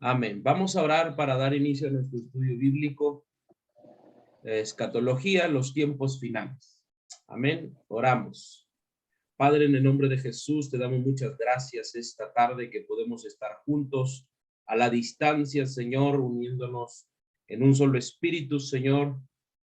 Amén. Vamos a orar para dar inicio a nuestro estudio bíblico, escatología, los tiempos finales. Amén. Oramos. Padre, en el nombre de Jesús, te damos muchas gracias esta tarde que podemos estar juntos a la distancia, Señor, uniéndonos en un solo espíritu, Señor,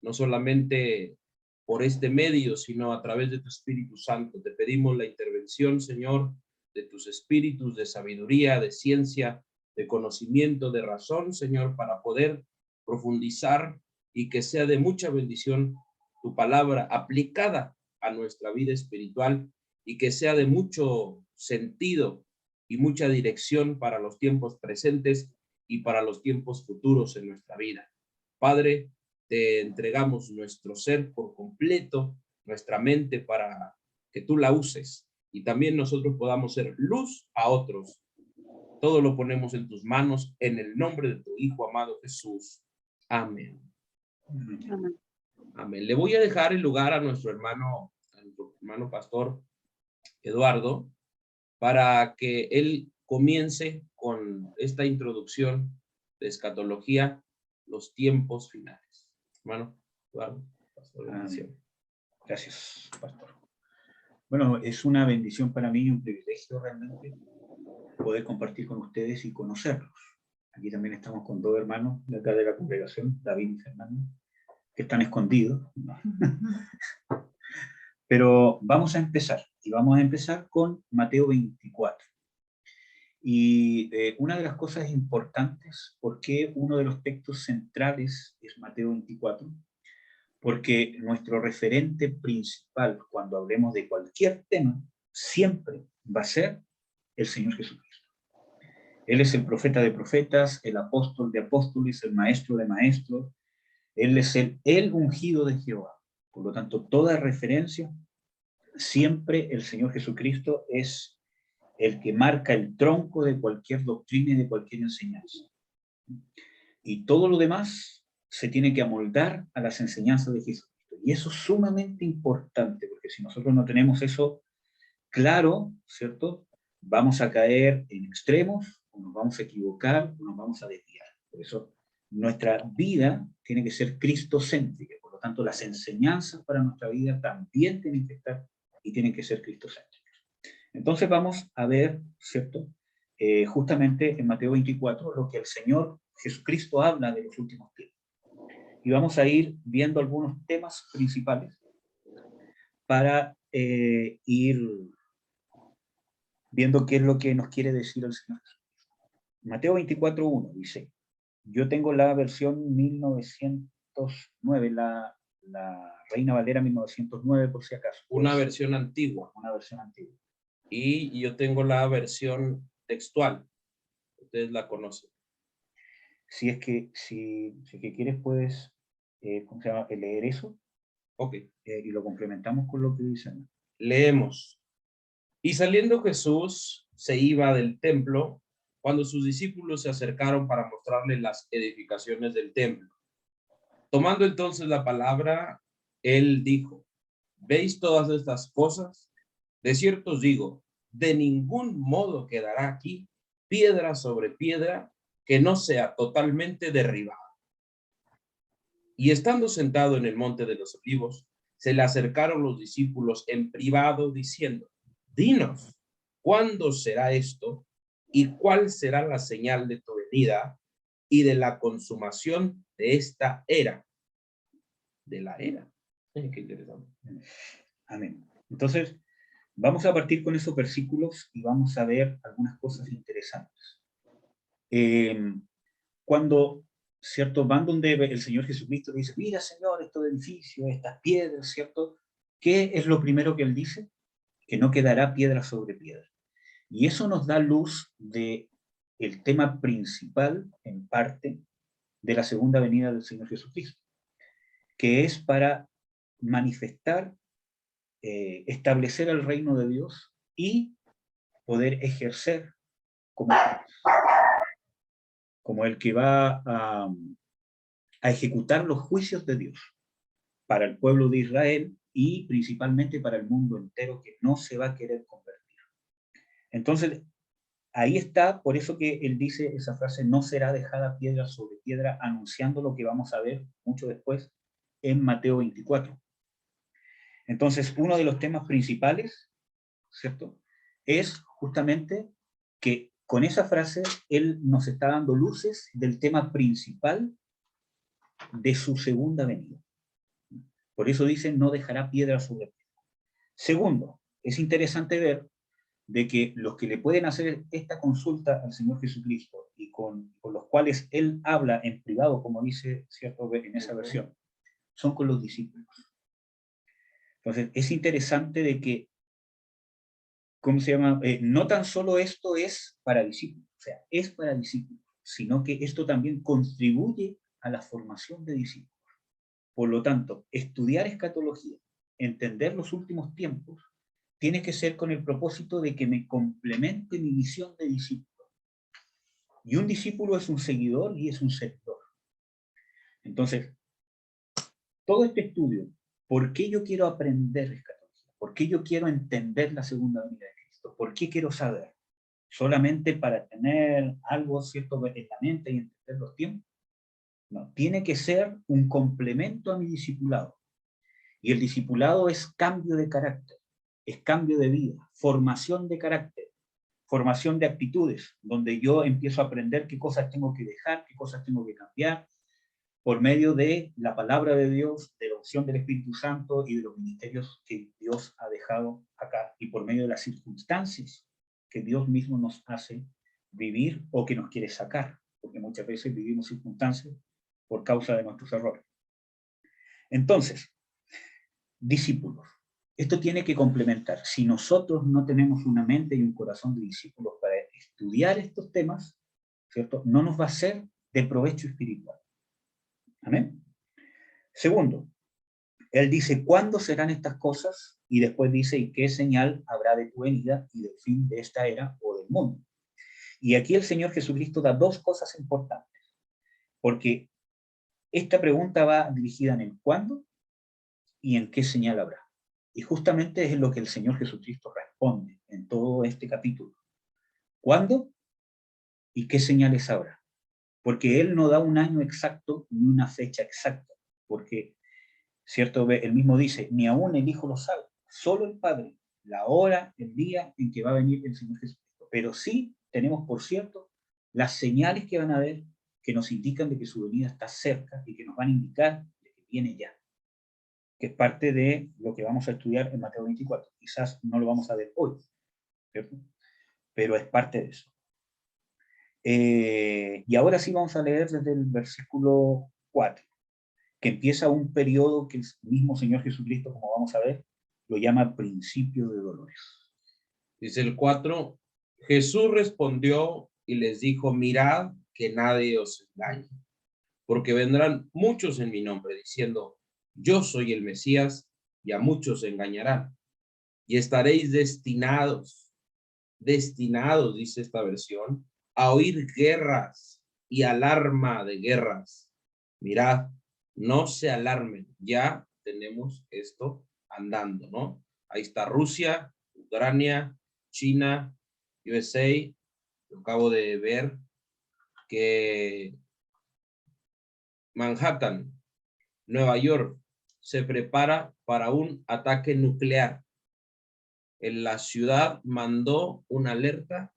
no solamente por este medio, sino a través de tu Espíritu Santo. Te pedimos la intervención, Señor, de tus espíritus, de sabiduría, de ciencia, de conocimiento, de razón, Señor, para poder profundizar y que sea de mucha bendición tu palabra aplicada a nuestra vida espiritual y que sea de mucho sentido y mucha dirección para los tiempos presentes y para los tiempos futuros en nuestra vida. Padre, te entregamos nuestro ser por completo, nuestra mente para que tú la uses y también nosotros podamos ser luz a otros. Todo lo ponemos en tus manos en el nombre de tu Hijo amado Jesús. Amén. Amén. Amén. Le voy a dejar el lugar a nuestro hermano pastor Eduardo para que él comience con esta introducción de escatología, los tiempos finales. Hermano Eduardo, pastor, bendición. Gracias, pastor. Bueno, es una bendición para mí y un privilegio realmente poder compartir con ustedes y conocerlos. Aquí también estamos con dos hermanos de acá de la congregación, David y Fernando, que están escondidos. Pero vamos a empezar, y vamos a empezar con Mateo 24. Y una de las cosas importantes, ¿por qué uno de los textos centrales es Mateo 24? Porque nuestro referente principal cuando hablemos de cualquier tema siempre va a ser el Señor Jesucristo. Él es el profeta de profetas, el apóstol de apóstoles, el maestro de maestros. Él es el ungido de Jehová. Por lo tanto, toda referencia, siempre el Señor Jesucristo es el que marca el tronco de cualquier doctrina y de cualquier enseñanza. Y todo lo demás se tiene que amoldar a las enseñanzas de Jesucristo. Y eso es sumamente importante, porque si nosotros no tenemos eso claro, ¿cierto? Vamos a caer en extremos, o nos vamos a equivocar, o nos vamos a desviar. Por eso nuestra vida tiene que ser cristocéntrica. Por lo tanto, las enseñanzas para nuestra vida también tienen que estar y tienen que ser cristocéntricas. Entonces vamos a ver, ¿cierto? Justamente en Mateo 24, lo que el Señor Jesucristo habla de los últimos tiempos. Y vamos a ir viendo algunos temas principales para ir viendo qué es lo que nos quiere decir el Señor Jesucristo. Mateo 24:1 dice, yo tengo la versión 1909, la Reina Valera 1909 por si acaso. Una versión antigua. Una versión antigua. Y yo tengo la versión textual. Ustedes la conocen. Si es que quieres puedes, ¿cómo se llama? Leer eso. Ok. Y lo complementamos con lo que dicen. Leemos. Y saliendo Jesús se iba del templo cuando sus discípulos se acercaron para mostrarle las edificaciones del templo. Tomando entonces la palabra, él dijo, ¿veis todas estas cosas? De cierto os digo, de ningún modo quedará aquí piedra sobre piedra que no sea totalmente derribada. Y estando sentado en el monte de los olivos, se le acercaron los discípulos en privado diciendo, dinos, ¿cuándo será esto? ¿Y cuál será la señal de tu venida y de la consumación de esta era? De la era. Qué interesante. Amén. Entonces, vamos a partir con esos versículos y vamos a ver algunas cosas interesantes. Cuando, ¿cierto? Van donde el Señor Jesucristo dice, mira, Señor, estos edificios, estas piedras, ¿cierto? ¿Qué es lo primero que Él dice? Que no quedará piedra sobre piedra. Y eso nos da luz de el tema principal, en parte, de la segunda venida del Señor Jesucristo, que es para manifestar, establecer el reino de Dios y poder ejercer como el que va a ejecutar los juicios de Dios para el pueblo de Israel y principalmente para el mundo entero que no se va a querer convertir. Entonces, ahí está, por eso que él dice esa frase, no será dejada piedra sobre piedra, anunciando lo que vamos a ver mucho después en Mateo 24. Entonces, uno de los temas principales, ¿cierto?, es justamente que con esa frase él nos está dando luces del tema principal de su segunda venida. Por eso dice, no dejará piedra sobre piedra. Segundo, es interesante ver de que los que le pueden hacer esta consulta al Señor Jesucristo y con los cuales él habla en privado, como dice, ¿cierto?, en esa versión, son con los discípulos. Entonces, es interesante de que, ¿cómo se llama? No tan solo esto es para discípulos, o sea, es para discípulos, sino que esto también contribuye a la formación de discípulos. Por lo tanto, estudiar escatología, entender los últimos tiempos, tiene que ser con el propósito de que me complemente mi visión de discípulo. Y un discípulo es un seguidor y es un servidor. Entonces, todo este estudio, ¿por qué yo quiero aprender escatología? ¿Por qué yo quiero entender la segunda venida de Cristo? ¿Por qué quiero saber? ¿Solamente para tener algo cierto en la mente y entender los tiempos? No, tiene que ser un complemento a mi discipulado. Y el discipulado es cambio de carácter, es cambio de vida, formación de carácter, formación de actitudes, donde yo empiezo a aprender qué cosas tengo que dejar, qué cosas tengo que cambiar, por medio de la palabra de Dios, de la unción del Espíritu Santo y de los ministerios que Dios ha dejado acá, y por medio de las circunstancias que Dios mismo nos hace vivir o que nos quiere sacar, porque muchas veces vivimos circunstancias por causa de nuestros errores. Entonces, discípulos. Esto tiene que complementar. Si nosotros no tenemos una mente y un corazón de discípulos para estudiar estos temas, ¿cierto?, no nos va a ser de provecho espiritual. Amén. Segundo, él dice, ¿cuándo serán estas cosas? Y después dice, ¿y qué señal habrá de tu venida y del fin de esta era o del mundo? Y aquí el Señor Jesucristo da dos cosas importantes, porque esta pregunta va dirigida en el cuándo y en qué señal habrá. Y justamente es lo que el Señor Jesucristo responde en todo este capítulo. ¿Cuándo y qué señales habrá? Porque Él no da un año exacto ni una fecha exacta, porque, ¿cierto? Él mismo dice, ni aún el Hijo lo sabe, solo el Padre, la hora, el día en que va a venir el Señor Jesucristo. Pero sí tenemos, por cierto, las señales que van a haber que nos indican de que su venida está cerca y que nos van a indicar de que viene ya, que es parte de lo que vamos a estudiar en Mateo 24. Quizás no lo vamos a ver hoy, ¿cierto?, pero es parte de eso. Y ahora sí vamos a leer desde el versículo 4, que empieza un periodo que el mismo Señor Jesucristo, como vamos a ver, lo llama principio de dolores. Dice el 4, Jesús respondió y les dijo, mirad que nadie os engañe, porque vendrán muchos en mi nombre diciendo, yo soy el Mesías, y a muchos se engañarán. Y estaréis destinados, dice esta versión, a oír guerras y alarma de guerras. Mirad, no se alarmen, ya tenemos esto andando, ¿no? Ahí está Rusia, Ucrania, China, USA. Lo acabo de ver que Manhattan, Nueva York, se prepara para un ataque nuclear. En la ciudad mandó una alerta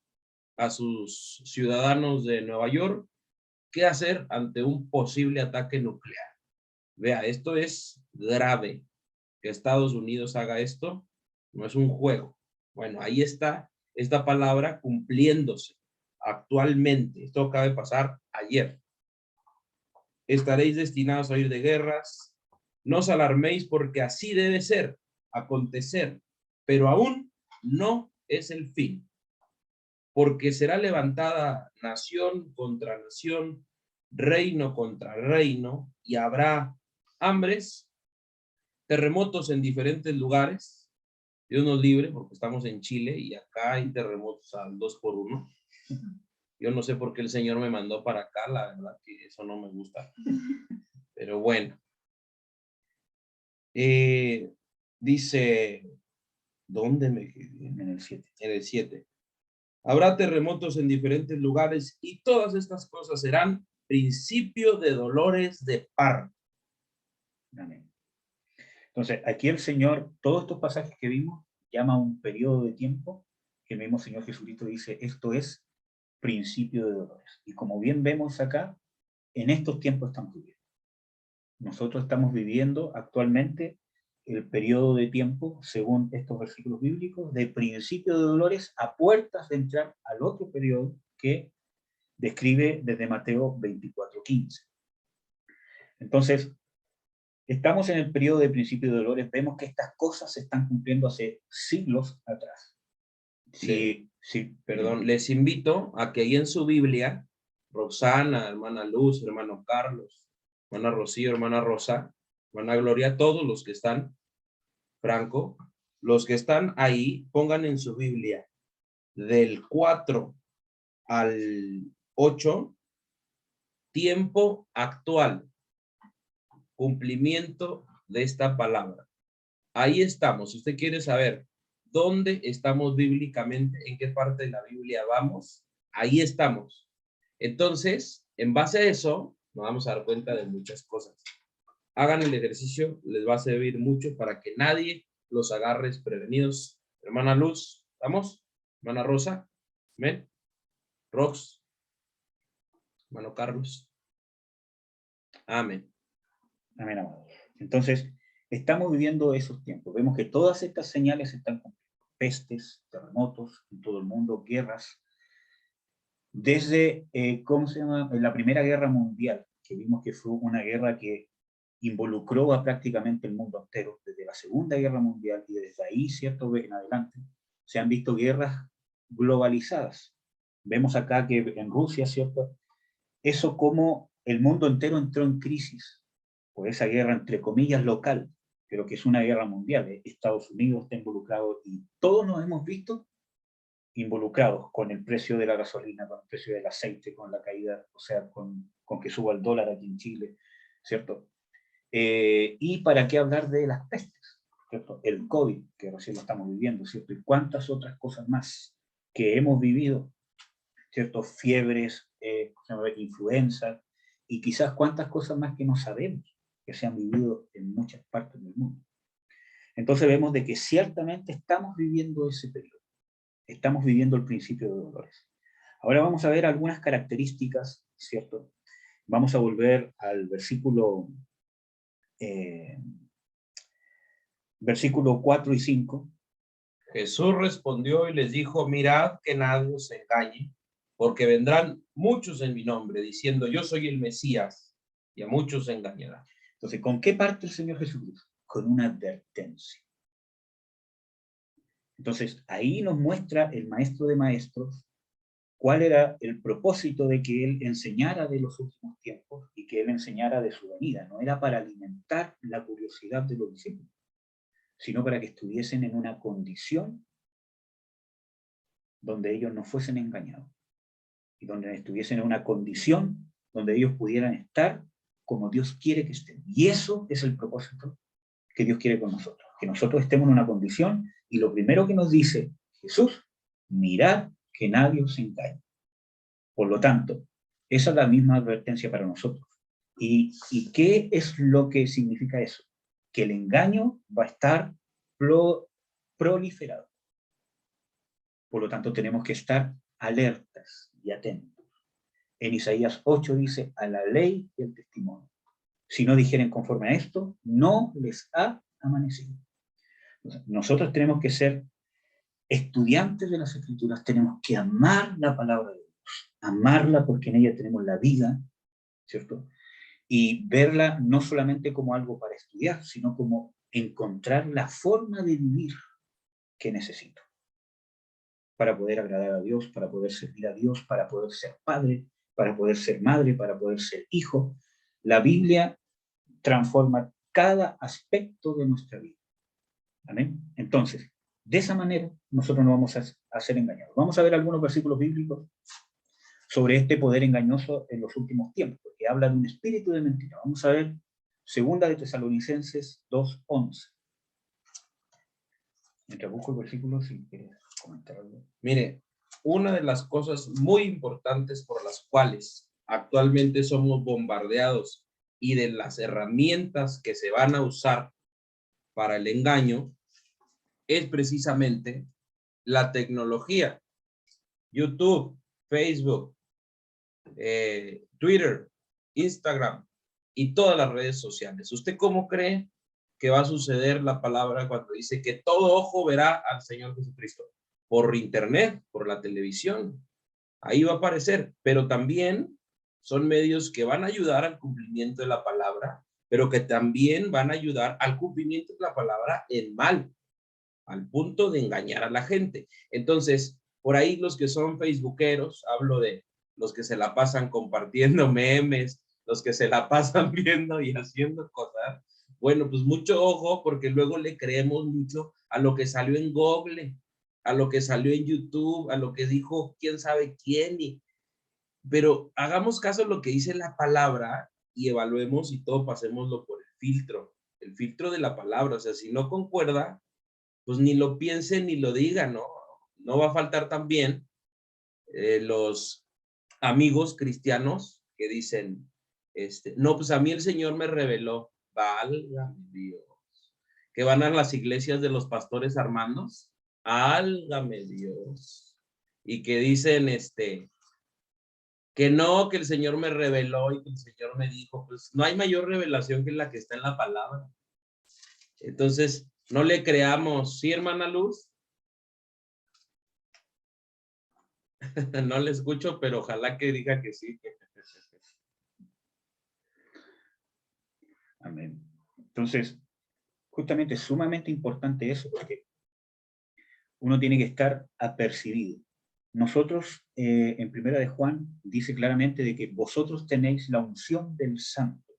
a sus ciudadanos de Nueva York qué hacer ante un posible ataque nuclear. Vea, esto es grave. Que Estados Unidos haga esto no es un juego. Bueno, ahí está esta palabra cumpliéndose actualmente. Esto acaba de pasar ayer. Estaréis destinados a oír de guerras. No os alarméis porque así debe ser, acontecer, pero aún no es el fin. Porque será levantada nación contra nación, reino contra reino, y habrá hambres, terremotos en diferentes lugares. Dios nos libre, porque estamos en Chile y acá hay terremotos al 2x1. Yo no sé por qué el Señor me mandó para acá, la verdad que eso no me gusta. Pero bueno. Dice, ¿dónde me quedé? En el 7. En el 7. Habrá terremotos en diferentes lugares y todas estas cosas serán principio de dolores de parto. Amén. Entonces, aquí el Señor, todos estos pasajes que vimos, llama a un periodo de tiempo que el mismo Señor Jesucristo dice, esto es principio de dolores. Y como bien vemos acá, en estos tiempos estamos viviendo. Nosotros estamos viviendo actualmente el periodo de tiempo, según estos versículos bíblicos, de principio de dolores a puertas de entrar al otro periodo que describe desde Mateo 24:15. Entonces, estamos en el periodo de principio de dolores, vemos que estas cosas se están cumpliendo hace siglos atrás. Sí, Perdón, les invito a que ahí en su Biblia, Roxana, hermana Luz, hermano Carlos, hermana Rocío, hermana Rosa, hermana Gloria, todos los que están, Franco, los que están ahí, pongan en su Biblia del 4 al 8, tiempo actual, cumplimiento de esta palabra. Ahí estamos. Si usted quiere saber dónde estamos bíblicamente, en qué parte de la Biblia vamos, ahí estamos. Entonces, en base a eso, nos vamos a dar cuenta de muchas cosas. Hagan el ejercicio, les va a servir mucho para que nadie los agarre prevenidos. Hermana Luz, ¿vamos? Hermana Rosa, ¿ven? Rox, hermano Carlos. Amén. Amén, amado. Entonces, estamos viviendo esos tiempos. Vemos que todas estas señales están cumpliendo. Pestes, terremotos en todo el mundo, guerras. Desde, ¿cómo se llama? La Primera Guerra Mundial, que vimos que fue una guerra que involucró a prácticamente el mundo entero, desde la Segunda Guerra Mundial y desde ahí, ¿cierto?, en adelante, se han visto guerras globalizadas. Vemos acá que en Rusia, ¿cierto?, eso como el mundo entero entró en crisis por esa guerra, entre comillas, local, pero que es una guerra mundial. Estados Unidos está involucrado y todos nos hemos visto involucrados con el precio de la gasolina, con el precio del aceite, con la caída, o sea, con que suba el dólar aquí en Chile, ¿cierto? Y para qué hablar de las pestes, ¿cierto? El COVID, que recién lo estamos viviendo, ¿cierto? Y cuántas otras cosas más que hemos vivido, ¿cierto? Fiebres, influenza, y quizás cuántas cosas más que no sabemos, que se han vivido en muchas partes del mundo. Entonces vemos de que ciertamente estamos viviendo ese periodo. Estamos viviendo el principio de dolores. Ahora vamos a ver algunas características, ¿cierto? Vamos a volver al versículo 4 y 5. Jesús respondió y les dijo, mirad que nadie os engañe, porque vendrán muchos en mi nombre, diciendo, yo soy el Mesías, y a muchos engañará. Entonces, ¿con qué parte el Señor Jesucristo? Con una advertencia. Entonces, ahí nos muestra el Maestro de Maestros cuál era el propósito de que Él enseñara de los últimos tiempos y que Él enseñara de su venida. No era para alimentar la curiosidad de los discípulos, sino para que estuviesen en una condición donde ellos no fuesen engañados y donde estuviesen en una condición donde ellos pudieran estar como Dios quiere que estén. Y eso es el propósito que Dios quiere con nosotros, que nosotros estemos en una condición y lo primero que nos dice Jesús, mirad que nadie os engañe. Por lo tanto, esa es la misma advertencia para nosotros. ¿Y qué es lo que significa eso? Que el engaño va a estar proliferado. Por lo tanto, tenemos que estar alertas y atentos. En Isaías 8 dice, a la ley y el testimonio. Si no dijeren conforme a esto, no les ha amanecido. Nosotros tenemos que ser estudiantes de las Escrituras, tenemos que amar la palabra de Dios, amarla porque en ella tenemos la vida, ¿cierto? Y verla no solamente como algo para estudiar, sino como encontrar la forma de vivir que necesito para poder agradar a Dios, para poder servir a Dios, para poder ser padre, para poder ser madre, para poder ser hijo. La Biblia transforma cada aspecto de nuestra vida. ¿Amén? Entonces, de esa manera, nosotros no vamos a ser engañados. Vamos a ver algunos versículos bíblicos sobre este poder engañoso en los últimos tiempos, que habla de un espíritu de mentira. Vamos a ver 2 de Tesalonicenses 2:11. Mientras busco el versículo, si quieres comentar algo. Mire, una de las cosas muy importantes por las cuales actualmente somos bombardeados y de las herramientas que se van a usar para el engaño es precisamente la tecnología. YouTube, Facebook, Twitter, Instagram y todas las redes sociales. ¿Usted cómo cree que va a suceder la palabra cuando dice que todo ojo verá al Señor Jesucristo? Por internet, por la televisión. Ahí va a aparecer, pero también son medios que van a ayudar al cumplimiento de la palabra, pero que también van a ayudar al cumplimiento de la palabra en mal, al punto de engañar a la gente. Entonces, por ahí los que son facebookeros, hablo de los que se la pasan compartiendo memes, los que se la pasan viendo y haciendo cosas, bueno, pues mucho ojo, porque luego le creemos mucho a lo que salió en Google, a lo que salió en YouTube, a lo que dijo quién sabe quién, pero hagamos caso a lo que dice la palabra y evaluemos y todo pasémoslo por el filtro de la palabra. O sea, si no concuerda, pues ni lo piense ni lo diga, ¿no? No va a faltar también los amigos cristianos que dicen, no, pues a mí el Señor me reveló, válgame Dios, que van a las iglesias de los pastores Armandos, álgame Dios, y que dicen, que no, que el Señor me reveló y que el Señor me dijo, pues no hay mayor revelación que la que está en la palabra. Entonces, no le creamos, ¿sí, hermana Luz? No le escucho, pero ojalá que diga que sí. Amén. Entonces, justamente es sumamente importante eso, porque uno tiene que estar apercibido. Nosotros, en Primera de Juan, dice claramente de que vosotros tenéis la unción del Santo,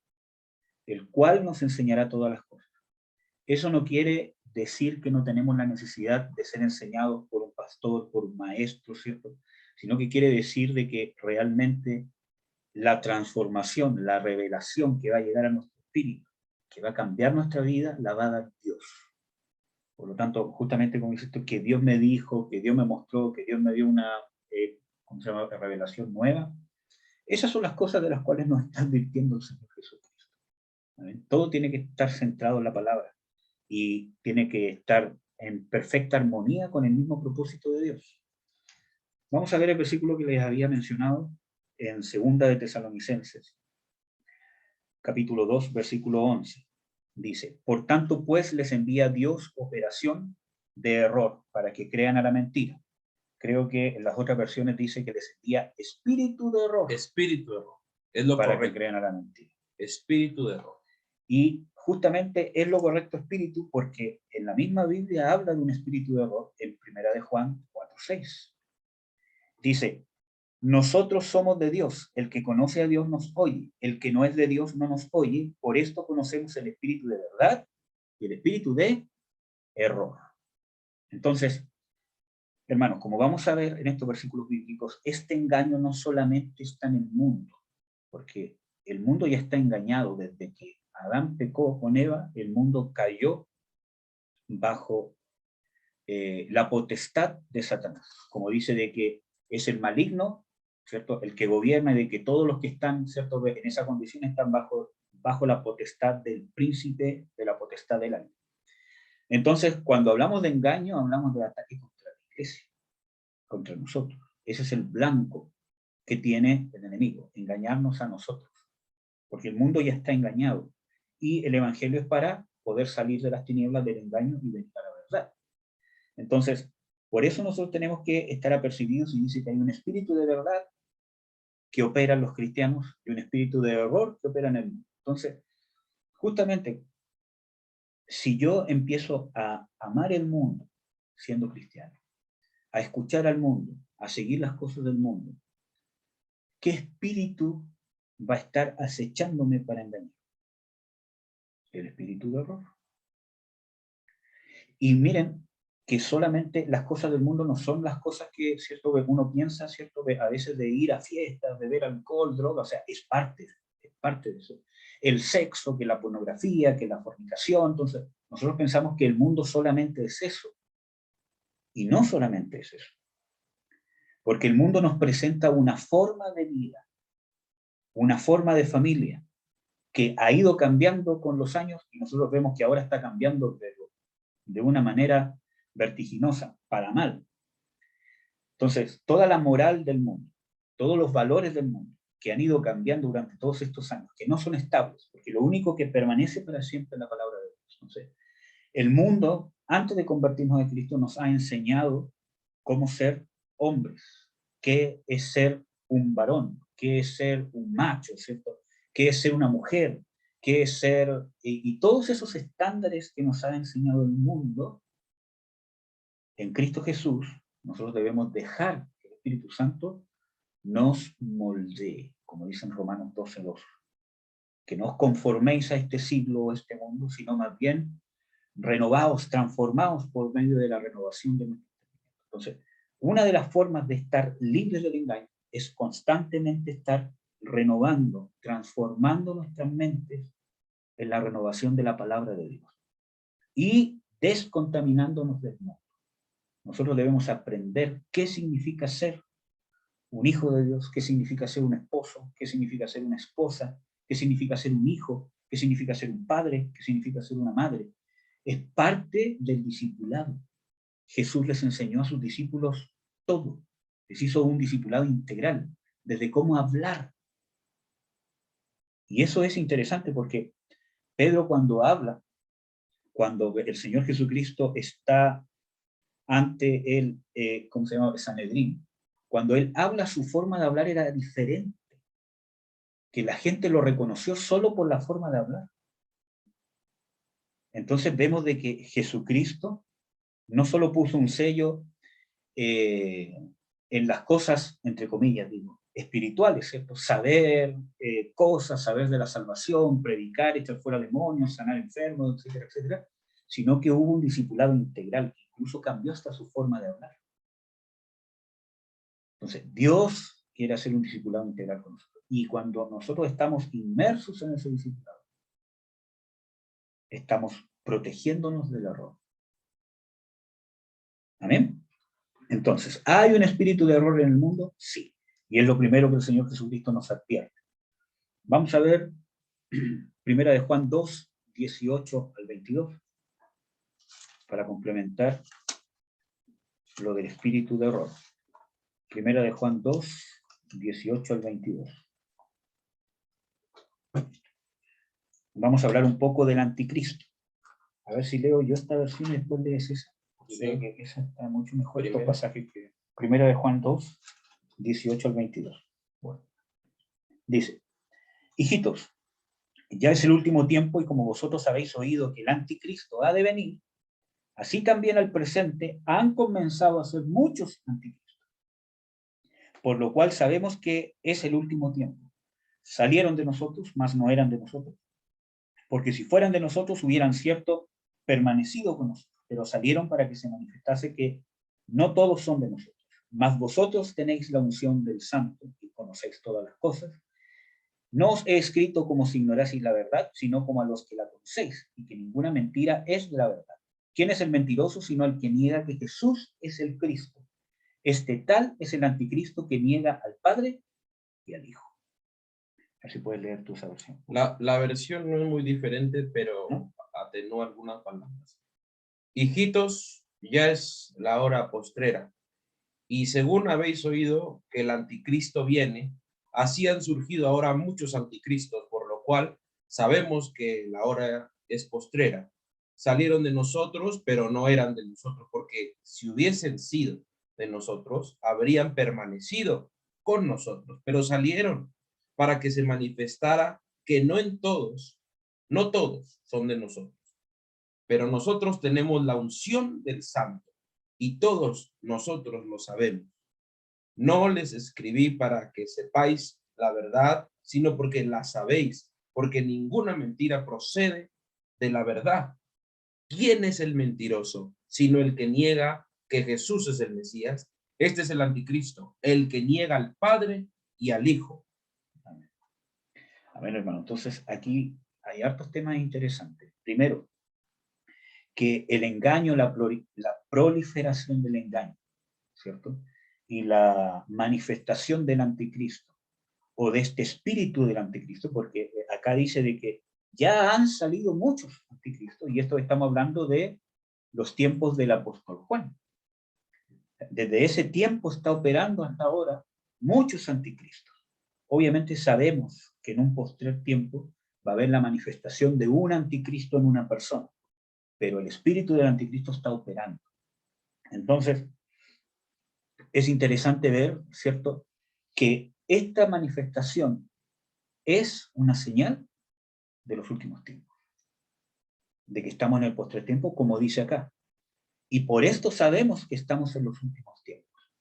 el cual nos enseñará todas las cosas. Eso no quiere decir que no tenemos la necesidad de ser enseñados por un pastor, por un maestro, ¿cierto? Sino que quiere decir de que realmente la transformación, la revelación que va a llegar a nuestro espíritu, que va a cambiar nuestra vida, la va a dar Dios. Por lo tanto, justamente como dice esto, que Dios me dijo, que Dios me mostró, que Dios me dio una ¿cómo se llama? Revelación nueva. Esas son las cosas de las cuales nos está advirtiendo el Señor Jesucristo. ¿Vale? Todo tiene que estar centrado en la palabra y tiene que estar en perfecta armonía con el mismo propósito de Dios. Vamos a ver el versículo que les había mencionado en 2 de Tesalonicenses, capítulo 2, versículo 11. Dice, por tanto, pues les envía Dios operación de error para que crean a la mentira. Creo que en las otras versiones dice que les envía espíritu de error. Espíritu de error. Es lo para correcto. Que crean a la mentira. Espíritu de error. Y justamente es lo correcto espíritu porque en la misma Biblia habla de un espíritu de error en 1 de Juan 4:6. Dice, nosotros somos de Dios, el que conoce a Dios nos oye, el que no es de Dios no nos oye, por esto conocemos el espíritu de verdad y el espíritu de error. Entonces, hermanos, como vamos a ver en estos versículos bíblicos, este engaño no solamente está en el mundo, porque el mundo ya está engañado desde que Adán pecó con Eva, el mundo cayó bajo la potestad de Satanás, como dice de que es el maligno, ¿cierto? El que gobierna y de que todos los que están, ¿cierto? En esa condición están bajo la potestad del príncipe de la potestad del aire. Entonces, cuando hablamos de engaño, hablamos de ataque contra la iglesia, contra nosotros. Ese es el blanco que tiene el enemigo, engañarnos a nosotros, porque el mundo ya está engañado y el evangelio es para poder salir de las tinieblas del engaño y venir a la verdad. Entonces, por eso nosotros tenemos que estar apercibidos y dice que hay un espíritu de verdad que opera en los cristianos y un espíritu de error que opera en el mundo. Entonces, justamente, si yo empiezo a amar el mundo siendo cristiano, a escuchar al mundo, a seguir las cosas del mundo, ¿qué espíritu va a estar acechándome para engañar? El espíritu de error. Y miren que solamente las cosas del mundo no son las cosas que, ¿cierto?, uno piensa, ¿cierto?, a veces de ir a fiestas, beber alcohol, droga, o sea, es parte de eso. El sexo, que la pornografía, que la fornicación, entonces nosotros pensamos que el mundo solamente es eso. Y no solamente es eso. Porque el mundo nos presenta una forma de vida, una forma de familia, que ha ido cambiando con los años y nosotros vemos que ahora está cambiando de una manera vertiginosa, para mal. Entonces, toda la moral del mundo, todos los valores del mundo, que han ido cambiando durante todos estos años, que no son estables, porque lo único que permanece para siempre es la palabra de Dios. Entonces, el mundo, antes de convertirnos en Cristo, nos ha enseñado cómo ser hombres, qué es ser un varón, qué es ser un macho, ¿cierto? Qué es ser una mujer, qué es ser... Y todos esos estándares que nos ha enseñado el mundo, en Cristo Jesús, nosotros debemos dejar que el Espíritu Santo nos moldee, como dicen Romanos 12:2. Que no os conforméis a este siglo o este mundo, sino más bien renovaos, transformaos por medio de la renovación de nuestro entendimiento. Entonces, una de las formas de estar libres del engaño es constantemente estar renovando, transformando nuestras mentes en la renovación de la palabra de Dios y descontaminándonos del mundo. Nosotros debemos aprender qué significa ser un hijo de Dios, qué significa ser un esposo, qué significa ser una esposa, qué significa ser un hijo, qué significa ser un padre, qué significa ser una madre. Es parte del discipulado. Jesús les enseñó a sus discípulos todo. Les hizo un discipulado integral, desde cómo hablar. Y eso es interesante porque Pedro cuando habla, cuando el Señor Jesucristo está ante el, ¿cómo se llama? Sanedrín. Cuando él habla, su forma de hablar era diferente, que la gente lo reconoció solo por la forma de hablar. Entonces vemos de que Jesucristo no solo puso un sello en las cosas, entre comillas, digo, espirituales, ¿cierto? Saber cosas, saber de la salvación, predicar, echar fuera demonios, sanar enfermos, etcétera, etcétera, sino que hubo un discipulado integral, que incluso cambió hasta su forma de hablar. Entonces, Dios quiere hacer un discipulado integral con nosotros. Y cuando nosotros estamos inmersos en ese discipulado, estamos protegiéndonos del error. ¿Amén? Entonces, ¿hay un espíritu de error en el mundo? Sí. Y es lo primero que el Señor Jesucristo nos advierte. Vamos a ver primera de Juan 2, 18 al 22, para complementar lo del espíritu de error. Primera de Juan 2, 18 al 22. Vamos a hablar un poco del anticristo. A ver si leo yo esta versión y después lees esa. Sí. Creo que esa está mucho mejor, estos pasajes que... Primera de Juan 2, 18 al 22. Bueno. Dice, hijitos, ya es el último tiempo y como vosotros habéis oído que el anticristo ha de venir, así también al presente han comenzado a ser muchos anticristos. Por lo cual sabemos que es el último tiempo. Salieron de nosotros, mas no eran de nosotros. Porque si fueran de nosotros, hubieran cierto permanecido con nosotros. Pero salieron para que se manifestase que no todos son de nosotros. Mas vosotros tenéis la unción del Santo y conocéis todas las cosas. No os he escrito como si ignoraseis la verdad, sino como a los que la conocéis, y que ninguna mentira es de la verdad. ¿Quién es el mentiroso sino el que niega que Jesús es el Cristo? Este tal es el anticristo que niega al Padre y al Hijo. Así puedes leer tu esa versión. La versión no es muy diferente, pero ¿no? atenúa algunas palabras. Hijitos, ya es la hora postrera, y según habéis oído que el anticristo viene, así han surgido ahora muchos anticristos, por lo cual sabemos que la hora es postrera. Salieron de nosotros, pero no eran de nosotros, porque si hubiesen sido de nosotros, habrían permanecido con nosotros, pero salieron para que se manifestara que no todos son de nosotros, pero nosotros tenemos la unción del Santo y todos nosotros lo sabemos. No les escribí para que sepáis la verdad, sino porque la sabéis, porque ninguna mentira procede de la verdad. ¿Quién es el mentiroso? Sino el que niega que Jesús es el Mesías. Este es el anticristo, el que niega al Padre y al Hijo. Amén. Amén, hermano. Entonces, aquí hay hartos temas interesantes. Primero, que el engaño, la proliferación del engaño, ¿cierto? y la manifestación del anticristo, o de este espíritu del anticristo, porque acá dice de que ya han salido muchos anticristos, y esto estamos hablando de los tiempos del apóstol Juan. Desde ese tiempo está operando hasta ahora muchos anticristos. Obviamente sabemos que en un postrer tiempo va a haber la manifestación de un anticristo en una persona, pero el espíritu del anticristo está operando. Entonces, es interesante ver, ¿cierto?, que esta manifestación es una señal de los últimos tiempos, de que estamos en el postrer tiempo, como dice acá. Y por esto sabemos que estamos en los últimos tiempos.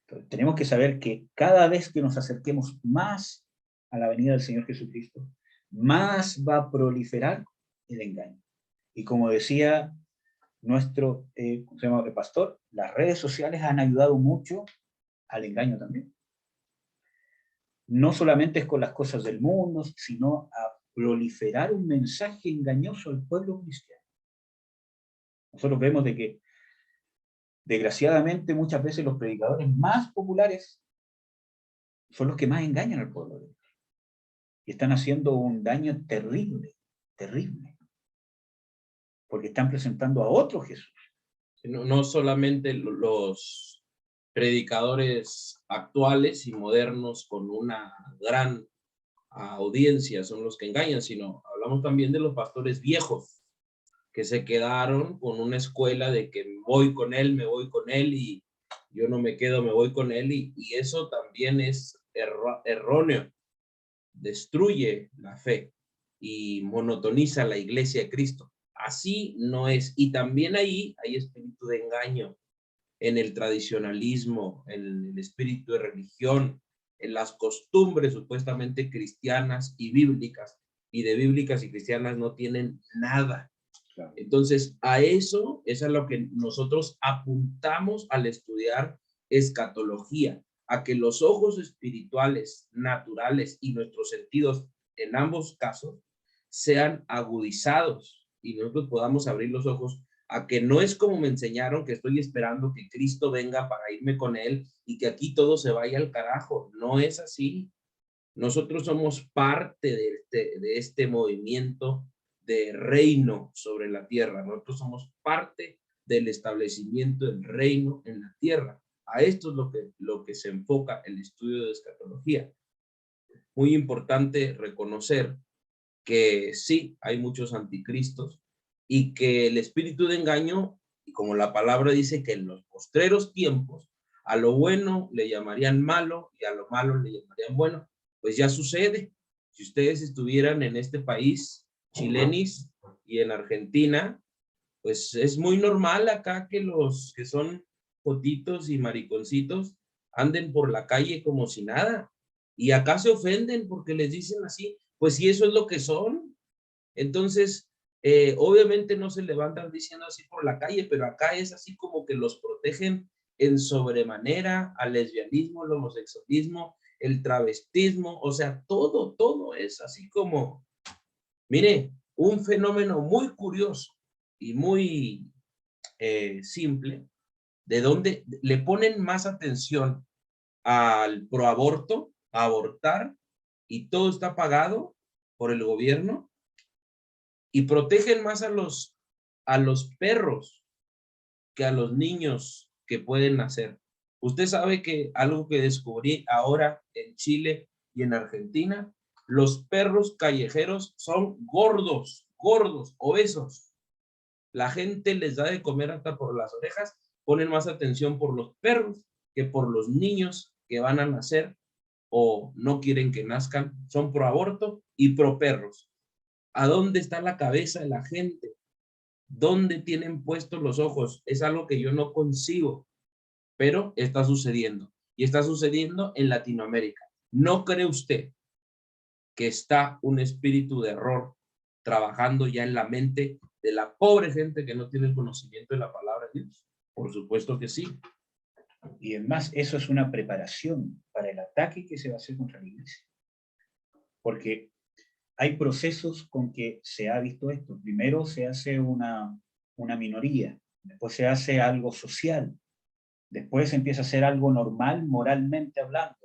Entonces, tenemos que saber que cada vez que nos acerquemos más a la venida del Señor Jesucristo, más va a proliferar el engaño. Y como decía nuestro pastor, las redes sociales han ayudado mucho al engaño también. No solamente es con las cosas del mundo, sino a proliferar un mensaje engañoso al pueblo cristiano. Nosotros vemos de que, desgraciadamente, muchas veces los predicadores más populares son los que más engañan al pueblo de Dios. Y están haciendo un daño terrible, terrible. Porque están presentando a otro Jesús. No solamente los predicadores actuales y modernos con una gran audiencia son los que engañan, sino hablamos también de los pastores viejos que se quedaron con una escuela de que voy con él, me voy con él y yo no me quedo, me voy con él y eso también es erróneo, destruye la fe y monotoniza la iglesia de Cristo. Así no es. Y también ahí hay espíritu de engaño en el tradicionalismo, en el espíritu de religión, en las costumbres supuestamente cristianas y bíblicas, y de bíblicas y cristianas no tienen nada. Claro. Entonces, a eso es a lo que nosotros apuntamos al estudiar escatología, a que los ojos espirituales, naturales y nuestros sentidos, en ambos casos, sean agudizados y nosotros podamos abrir los ojos a que no es como me enseñaron, que estoy esperando que Cristo venga para irme con él y que aquí todo se vaya al carajo. No es así. Nosotros somos parte de este movimiento de reino sobre la tierra. Nosotros somos parte del establecimiento del reino en la tierra. A esto es lo que se enfoca el estudio de escatología. Muy importante reconocer que sí, hay muchos anticristos y que el espíritu de engaño, y como la palabra dice que en los postreros tiempos, a lo bueno le llamarían malo y a lo malo le llamarían bueno, pues ya sucede. Si ustedes estuvieran en este país, chilenis, y en Argentina, pues es muy normal acá que los que son jotitos y mariconcitos anden por la calle como si nada. Y acá se ofenden porque les dicen así, pues si eso es lo que son. Entonces, obviamente no se levantan diciendo así por la calle, pero acá es así como que los protegen en sobremanera al lesbianismo, al homosexualismo, el travestismo, o sea, todo es así como, mire, un fenómeno muy curioso y muy simple, de donde le ponen más atención al proaborto, a abortar, y todo está pagado por el gobierno, y protegen más a los perros que a los niños que pueden nacer. Usted sabe que algo que descubrí ahora en Chile y en Argentina, los perros callejeros son gordos, obesos. La gente les da de comer hasta por las orejas, ponen más atención por los perros que por los niños que van a nacer o no quieren que nazcan, son pro aborto y pro perros. ¿A dónde está la cabeza de la gente? ¿Dónde tienen puestos los ojos? Es algo que yo no concibo, pero está sucediendo. Y está sucediendo en Latinoamérica. ¿No cree usted que está un espíritu de error trabajando ya en la mente de la pobre gente que no tiene el conocimiento de la palabra de Dios? Por supuesto que sí. Y además, eso es una preparación para el ataque que se va a hacer contra la iglesia. Porque hay procesos con que se ha visto esto. Primero se hace una minoría, después se hace algo social, Después empieza a ser algo normal, moralmente hablando.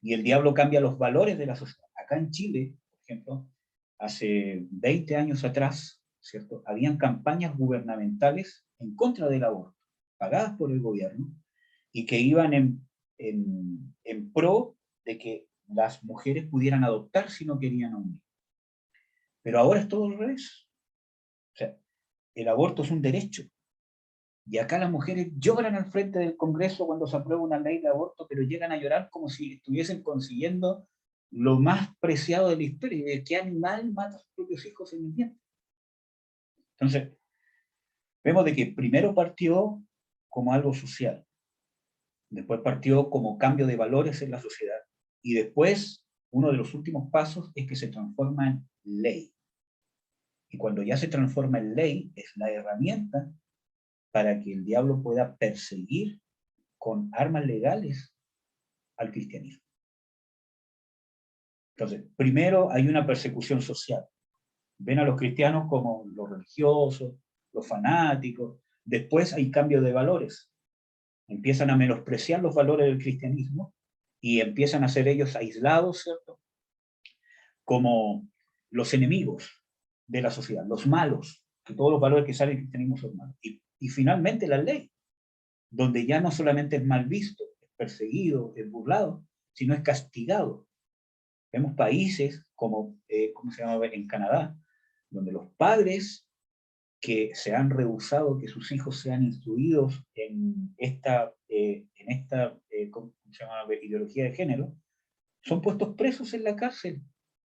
Y el diablo cambia los valores de la sociedad. Acá en Chile, por ejemplo, hace 20 años atrás, ¿cierto? Habían campañas gubernamentales en contra del aborto, pagadas por el gobierno, y que iban en pro de que las mujeres pudieran adoptar si no querían a un niño. Pero ahora es todo al revés. O sea, el aborto es un derecho. Y acá las mujeres lloran al frente del Congreso cuando se aprueba una ley de aborto, pero llegan a llorar como si estuviesen consiguiendo lo más preciado de la historia. ¿Qué animal mata a sus propios hijos en el vientre? Entonces, vemos de que primero partió como algo social, después partió como cambio de valores en la sociedad, y después uno de los últimos pasos es que se transforma en ley. Y cuando ya se transforma en ley, es la herramienta para que el diablo pueda perseguir con armas legales al cristianismo. Entonces, primero hay una persecución social. Ven a los cristianos como los religiosos, los fanáticos. Después hay cambio de valores. Empiezan a menospreciar los valores del cristianismo y empiezan a ser ellos aislados, ¿cierto? Como los enemigos de la sociedad, los malos, que todos los valores que salen del cristianismo son malos. Y finalmente la ley, donde ya no solamente es mal visto, es perseguido, es burlado, sino es castigado. Vemos países como, ¿cómo se llama? En Canadá, donde los padres que se han rehusado que sus hijos sean instruidos en esta ¿cómo se llama? Ideología de género, son puestos presos en la cárcel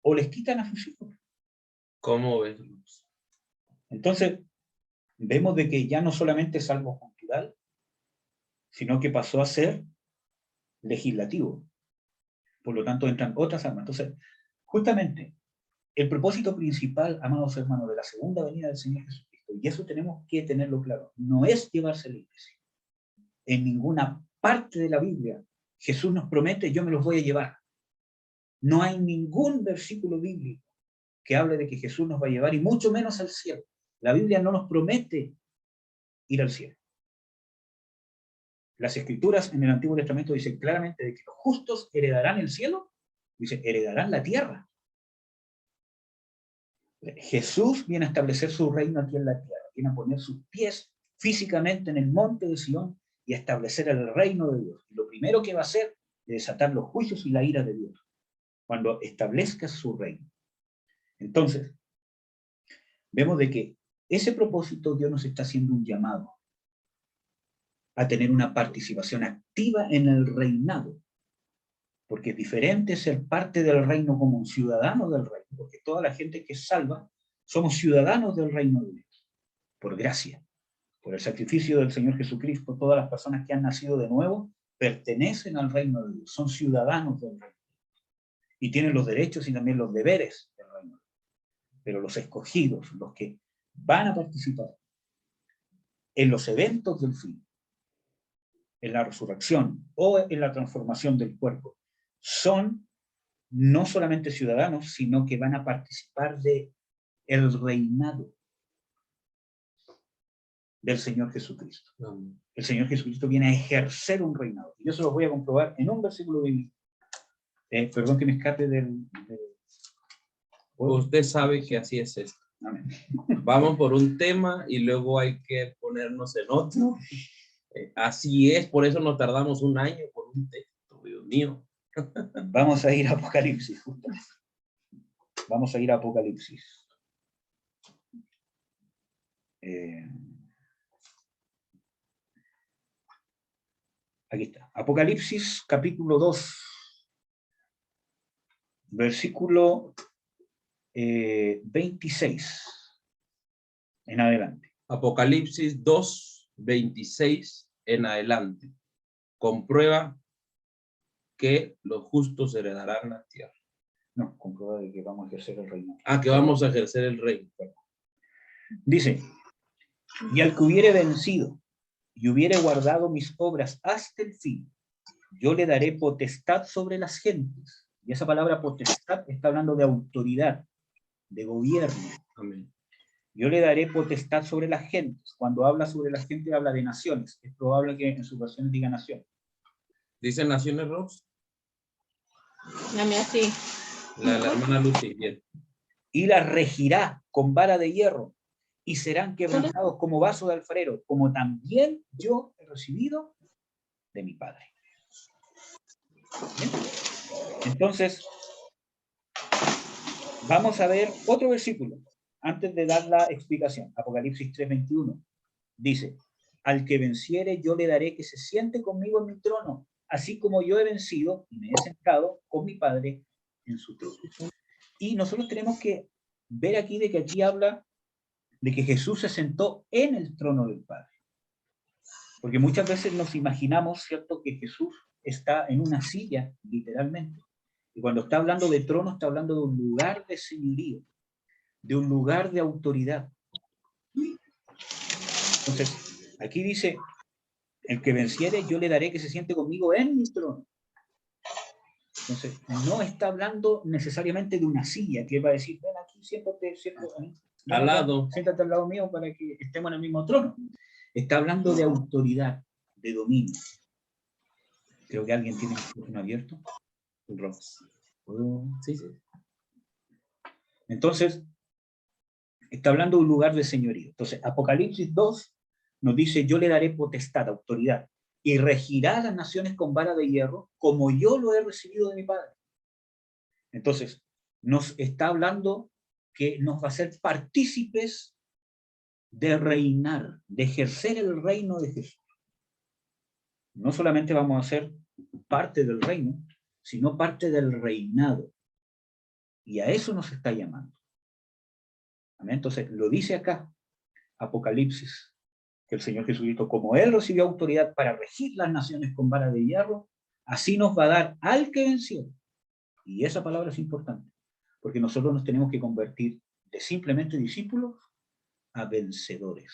o les quitan a sus hijos. ¿Cómo ves? Entonces, vemos de que ya no solamente es algo cultural, sino que pasó a ser legislativo. Por lo tanto, entran otras armas. Entonces, justamente, el propósito principal, amados hermanos, de la segunda venida del Señor Jesucristo, y eso tenemos que tenerlo claro, no es llevarse a la iglesia. En ninguna parte de la Biblia Jesús nos promete, yo me los voy a llevar. No hay ningún versículo bíblico que hable de que Jesús nos va a llevar, y mucho menos al cielo. La Biblia no nos promete ir al cielo. Las Escrituras en el Antiguo Testamento dicen claramente de que los justos heredarán el cielo, dice, heredarán la tierra. Jesús viene a establecer su reino aquí en la tierra, viene a poner sus pies físicamente en el monte de Sion y a establecer el reino de Dios. Y lo primero que va a hacer es desatar los juicios y la ira de Dios, cuando establezca su reino. Entonces, vemos de que ese propósito Dios nos está haciendo un llamado a tener una participación activa en el reinado, porque es diferente ser parte del reino como un ciudadano del reino, porque toda la gente que es salva somos ciudadanos del reino de Dios, por gracia, por el sacrificio del Señor Jesucristo. Todas las personas que han nacido de nuevo pertenecen al reino de Dios, son ciudadanos del reino y tienen los derechos y también los deberes del reino. Pero los escogidos, los que van a participar en los eventos del fin, en la resurrección o en la transformación del cuerpo, son no solamente ciudadanos, sino que van a participar de el reinado del Señor Jesucristo. El Señor Jesucristo viene a ejercer un reinado. Y yo se los voy a comprobar en un versículo bíblico. Perdón que me escape del... Usted sabe que así es esto. Amén. Vamos por un tema y luego hay que ponernos en otro. Así es, por eso nos tardamos un año por un texto, Dios mío. Vamos a ir a Apocalipsis, justamente. Vamos a ir a Apocalipsis. Aquí está. Apocalipsis, capítulo 2, versículo 26 en adelante. Apocalipsis 2, 26 en adelante. Comprueba que los justos heredarán la tierra. No, comprueba de que vamos a ejercer el reino. Que vamos a ejercer el reino. Dice, y al que hubiere vencido y hubiere guardado mis obras hasta el fin, yo le daré potestad sobre las gentes. Y esa palabra potestad está hablando de autoridad, de gobierno. Amén. Yo le daré potestad sobre las gentes. Cuando habla sobre la gente, habla de naciones. Es probable que en su versión diga naciones. ¿Dice naciones, Rox? A mí así. La hermana Lucy, bien. Y las regirá con vara de hierro, y serán quebrantados como vaso de alfarero, como también yo he recibido de mi Padre. ¿Bien? Entonces, vamos a ver otro versículo, antes de dar la explicación. Apocalipsis 3:21. Dice, al que venciere yo le daré que se siente conmigo en mi trono, así como yo he vencido y me he sentado con mi Padre en su trono. Y nosotros tenemos que ver aquí de que aquí habla de que Jesús se sentó en el trono del Padre. Porque muchas veces nos imaginamos, ¿cierto?, que Jesús está en una silla, literalmente. Y cuando está hablando de trono, está hablando de un lugar de señorío, de un lugar de autoridad. Entonces, aquí dice, el que venciere, yo le daré que se siente conmigo en mi trono. Entonces, no está hablando necesariamente de una silla, que va a decir, ven aquí, siéntate, Al lado. siéntate al lado mío para que estemos en el mismo trono. Está hablando de autoridad, de dominio. Creo que alguien tiene el micrófono abierto. Rox. Sí, sí. Entonces, está hablando de un lugar de señorío. Entonces, Apocalipsis 2 nos dice, yo le daré potestad, autoridad, y regirá a las naciones con vara de hierro, como yo lo he recibido de mi Padre. Entonces, nos está hablando que nos va a hacer partícipes de reinar, de ejercer el reino de Jesús. No solamente vamos a ser parte del reino, sino parte del reinado. Y a eso nos está llamando. ¿Amén? Entonces, lo dice acá, Apocalipsis, que el Señor Jesucristo, como Él recibió autoridad para regir las naciones con vara de hierro, así nos va a dar al que venció. Y esa palabra es importante, porque nosotros nos tenemos que convertir de simplemente discípulos a vencedores.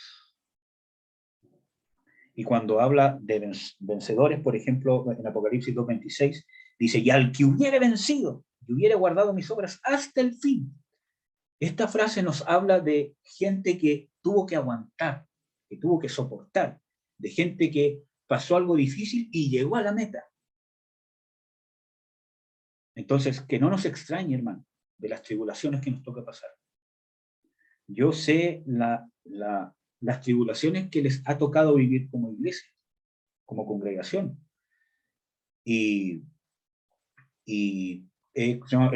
Y cuando habla de vencedores, por ejemplo, en Apocalipsis 2:26, dice, y al que hubiere vencido, y hubiere guardado mis obras hasta el fin. Esta frase nos habla de gente que tuvo que aguantar, que tuvo que soportar, de gente que pasó algo difícil y llegó a la meta. Entonces, que no nos extrañe, hermano, de las tribulaciones que nos toca pasar. Yo sé las tribulaciones que les ha tocado vivir como iglesia, como congregación. Y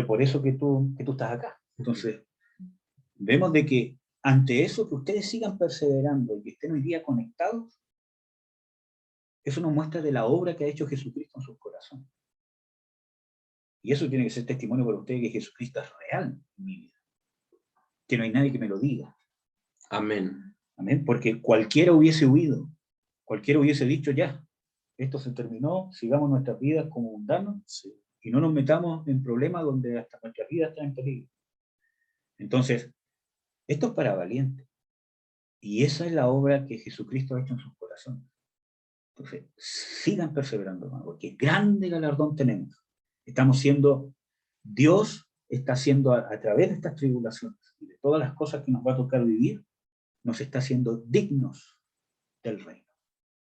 por eso que tú estás acá. Entonces, vemos de que ante eso, que ustedes sigan perseverando y que estén hoy día conectados, eso nos muestra de la obra que ha hecho Jesucristo en sus corazones. Y eso tiene que ser testimonio para ustedes que Jesucristo es real en mi vida. Que no hay nadie que me lo diga. Amén. Amén. Porque cualquiera hubiese huido, cualquiera hubiese dicho ya, esto se terminó, sigamos nuestras vidas como mundanos, sí, y no nos metamos en problemas donde hasta nuestras vidas están en peligro. Entonces, esto es para valientes. Y esa es la obra que Jesucristo ha hecho en sus corazones. Entonces, sigan perseverando, hermano, porque grande galardón tenemos. Estamos siendo, Dios está haciendo a través de estas tribulaciones y de todas las cosas que nos va a tocar vivir, nos está haciendo dignos del reino.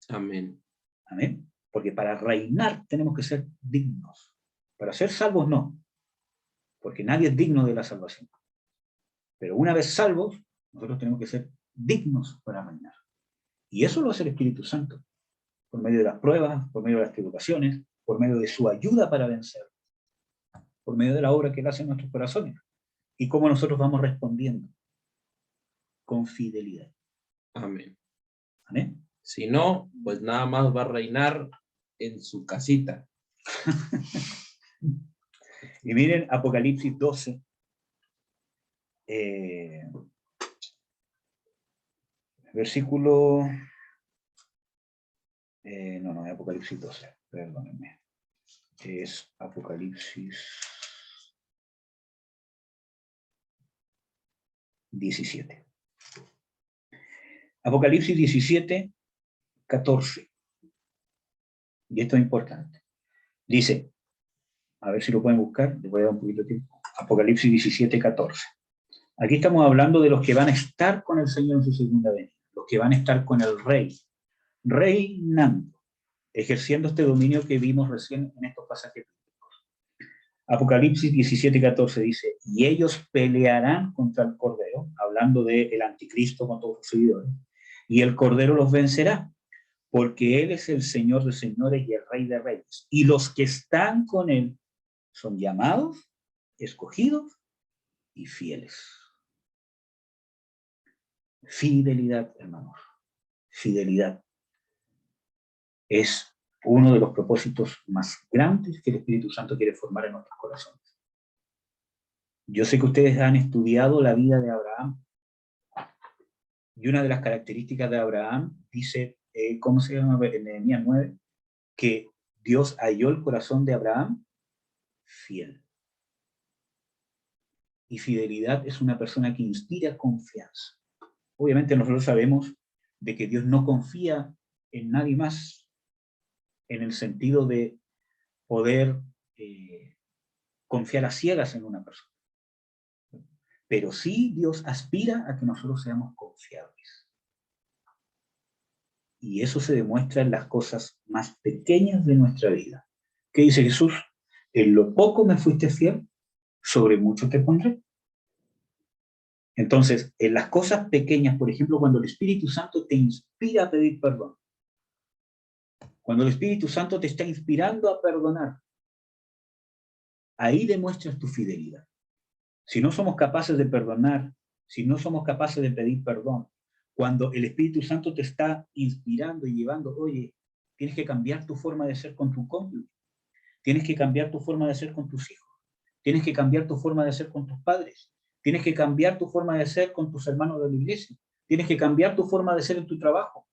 Amén. Amén. Porque para reinar tenemos que ser dignos. Para ser salvos no. Porque nadie es digno de la salvación. Pero una vez salvos, nosotros tenemos que ser dignos para reinar. Y eso lo hace el Espíritu Santo. Por medio de las pruebas, por medio de las tribulaciones, por medio de su ayuda para vencer. Por medio de la obra que Él hace en nuestros corazones. Y cómo nosotros vamos respondiendo. Con fidelidad. Amén. Amén. Si no, pues nada más va a reinar en su casita. Y miren Apocalipsis 12. Versículo... no es Apocalipsis 12, perdónenme. Es Apocalipsis 17. Apocalipsis 17, 14. Y esto es importante. Dice, a ver si lo pueden buscar, les voy a dar un poquito de tiempo. Apocalipsis 17, 14. Aquí estamos hablando de los que van a estar con el Señor en su segunda venida, los que van a estar con el Rey, reinando, ejerciendo este dominio que vimos recién en estos pasajes. Apocalipsis 17:14 dice, y ellos pelearán contra el Cordero, hablando del anticristo con todos sus seguidores, y el Cordero los vencerá, porque Él es el Señor de señores y el Rey de reyes, y los que están con Él son llamados, escogidos y fieles. Fidelidad, hermanos, fidelidad es uno de los propósitos más grandes que el Espíritu Santo quiere formar en nuestros corazones. Yo sé que ustedes han estudiado la vida de Abraham, y una de las características de Abraham dice, ¿cómo se llama en Nehemías 9? Que Dios halló el corazón de Abraham fiel. Y fidelidad es una persona que inspira confianza. Obviamente nosotros sabemos de que Dios no confía en nadie más, en el sentido de poder confiar a ciegas en una persona. Pero sí Dios aspira a que nosotros seamos confiables. Y eso se demuestra en las cosas más pequeñas de nuestra vida. ¿Qué dice Jesús? En lo poco me fuiste fiel, sobre mucho te pondré. Entonces, en las cosas pequeñas, por ejemplo, cuando el Espíritu Santo te inspira a pedir perdón, cuando el Espíritu Santo te está inspirando a perdonar, ahí demuestras tu fidelidad. Si no somos capaces de perdonar, si no somos capaces de pedir perdón, cuando el Espíritu Santo te está inspirando y llevando, oye, tienes que cambiar tu forma de ser con tu cónyuge, tienes que cambiar tu forma de ser con tus hijos, tienes que cambiar tu forma de ser con tus padres, tienes que cambiar tu forma de ser con tus hermanos de la iglesia, tienes que cambiar tu forma de ser en tu trabajo.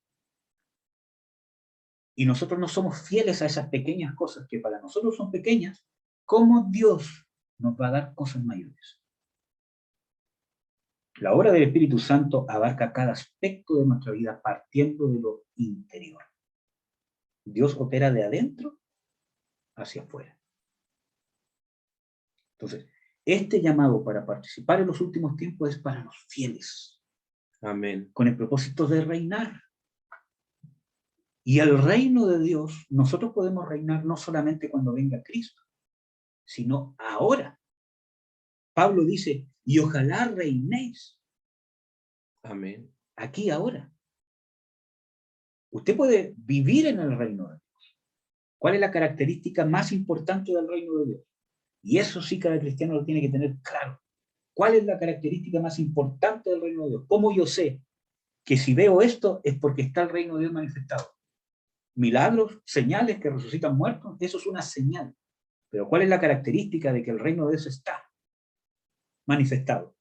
Y nosotros no somos fieles a esas pequeñas cosas que para nosotros son pequeñas, ¿cómo Dios nos va a dar cosas mayores? La obra del Espíritu Santo abarca cada aspecto de nuestra vida partiendo de lo interior. Dios opera de adentro hacia afuera. Entonces, este llamado para participar en los últimos tiempos es para los fieles. Amén. Con el propósito de reinar. Y el reino de Dios, nosotros podemos reinar no solamente cuando venga Cristo, sino ahora. Pablo dice, y ojalá reinéis. Amén. Aquí ahora. Usted puede vivir en el reino de Dios. ¿Cuál es la característica más importante del reino de Dios? Y eso sí cada cristiano lo tiene que tener claro. ¿Cuál es la característica más importante del reino de Dios? ¿Cómo yo sé que si veo esto es porque está el reino de Dios manifestado? Milagros, señales que resucitan muertos, eso es una señal. Pero ¿cuál es la característica de que el reino de Dios está manifestado?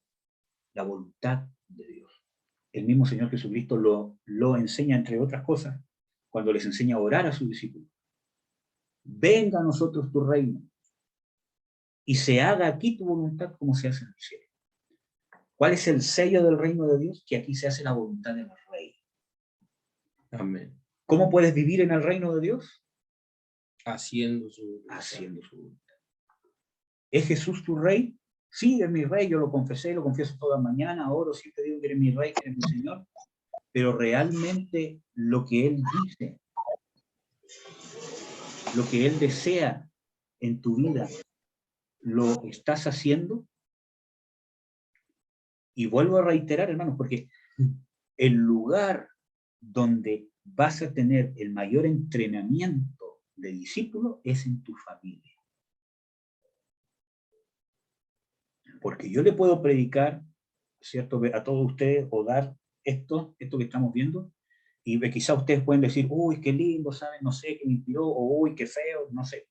La voluntad de Dios. El mismo Señor Jesucristo lo enseña, entre otras cosas, cuando les enseña a orar a sus discípulos. Venga a nosotros tu reino y se haga aquí tu voluntad como se hace en el cielo. ¿Cuál es el sello del reino de Dios? Que aquí se hace la voluntad del rey. Amén. ¿Cómo puedes vivir en el reino de Dios? Haciendo su voluntad. Haciendo su voluntad. ¿Es Jesús tu rey? Sí, es mi rey, yo lo confesé, lo confieso toda mañana, oro, siempre digo que eres mi rey, que eres mi Señor, pero realmente lo que Él dice, lo que Él desea en tu vida, ¿lo estás haciendo? Y vuelvo a reiterar, hermanos, porque el lugar donde vas a tener el mayor entrenamiento de discípulo es en tu familia. Porque yo le puedo predicar, ¿cierto?, a todos ustedes o dar esto que estamos viendo, y quizá ustedes pueden decir, uy, qué lindo, ¿saben? No sé, qué me inspiró, o uy, qué feo, no sé.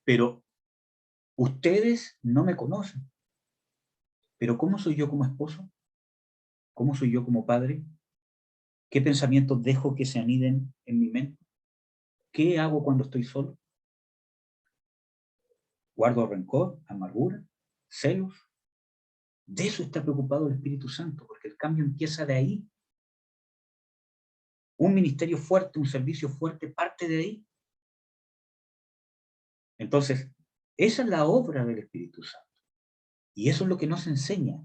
Pero ustedes no me conocen. Pero ¿cómo soy yo como esposo? ¿Cómo soy yo como padre? ¿Qué pensamientos dejo que se aniden en mi mente? ¿Qué hago cuando estoy solo? ¿Guardo rencor, amargura, celos? De eso está preocupado el Espíritu Santo, porque el cambio empieza de ahí. Un ministerio fuerte, un servicio fuerte, parte de ahí. Entonces, esa es la obra del Espíritu Santo. Y eso es lo que nos enseña.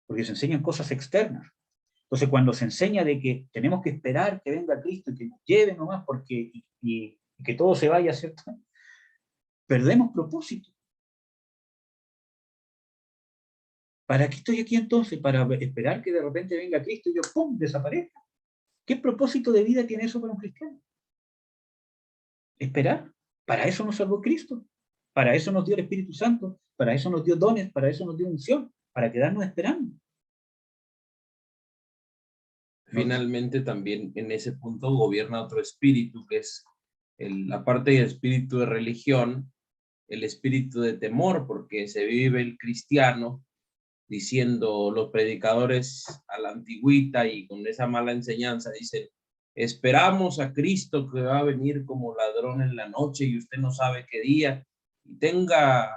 porque se enseñan cosas externas. Entonces, cuando se enseña de que tenemos que esperar que venga Cristo y que nos lleve nomás porque, y que todo se vaya, ¿cierto? Perdemos propósito. ¿Para qué estoy aquí entonces? ¿Para esperar que de repente venga Cristo y yo, ¡pum!, desaparezca? ¿Qué propósito de vida tiene eso para un cristiano? Esperar. Para eso nos salvó Cristo. Para eso nos dio el Espíritu Santo. Para eso nos dio dones. Para eso nos dio unción. Para quedarnos esperando. Finalmente también en ese punto gobierna otro espíritu, que es la parte del espíritu de religión, el espíritu de temor, porque se vive el cristiano diciendo los predicadores a la antigüita y con esa mala enseñanza dicen, esperamos a Cristo que va a venir como ladrón en la noche y usted no sabe qué día, y tenga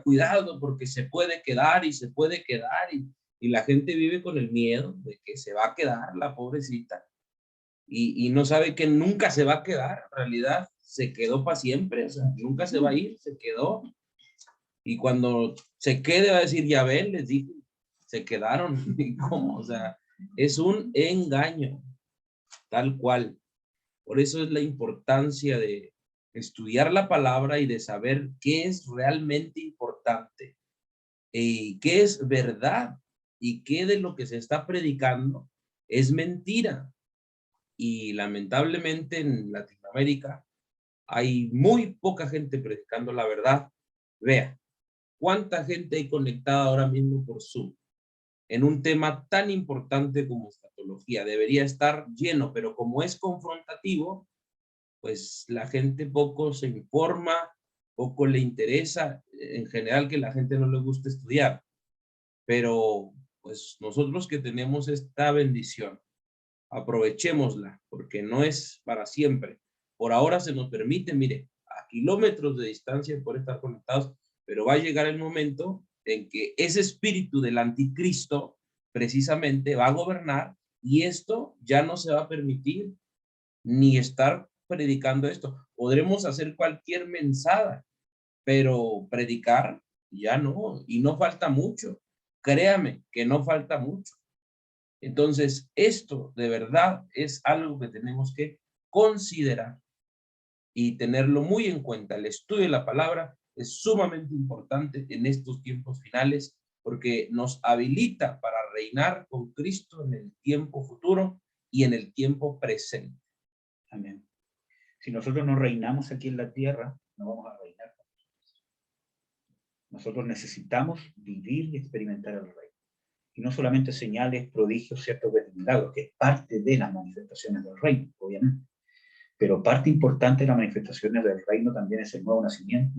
cuidado porque se puede quedar y se puede quedar, y la gente vive con el miedo de que se va a quedar la pobrecita y no sabe que nunca se va a quedar. En realidad se quedó para siempre, o sea, nunca se va a ir, se quedó. Y cuando se quede va a decir, ya ven, les dije, se quedaron. ¿Y cómo? O sea, es un engaño, tal cual. Por eso es la importancia de estudiar la palabra y de saber qué es realmente importante y qué es verdad y qué de lo que se está predicando es mentira. Y lamentablemente en Latinoamérica hay muy poca gente predicando la verdad. Vea, ¿cuánta gente hay conectada ahora mismo por Zoom? En un tema tan importante como escatología. Debería estar lleno, pero como es confrontativo, pues la gente poco se informa, poco le interesa. En general que la gente no le gusta estudiar. Pero pues nosotros que tenemos esta bendición, aprovechémosla, porque no es para siempre. Por ahora se nos permite, mire, a kilómetros de distancia por estar conectados, pero va a llegar el momento en que ese espíritu del anticristo precisamente va a gobernar y esto ya no se va a permitir ni estar predicando esto. Podremos hacer cualquier mensada, pero predicar ya no, y no falta mucho. Créame que no falta mucho. Entonces, esto de verdad es algo que tenemos que considerar y tenerlo muy en cuenta. El estudio de la palabra es sumamente importante en estos tiempos finales porque nos habilita para reinar con Cristo en el tiempo futuro y en el tiempo presente. Amén. Si nosotros no reinamos aquí en la tierra, no vamos a reinar. Nosotros necesitamos vivir y experimentar el reino. Y no solamente señales, prodigios, ciertos milagros, que es parte de las manifestaciones del reino, obviamente. Pero parte importante de las manifestaciones del reino también es el nuevo nacimiento,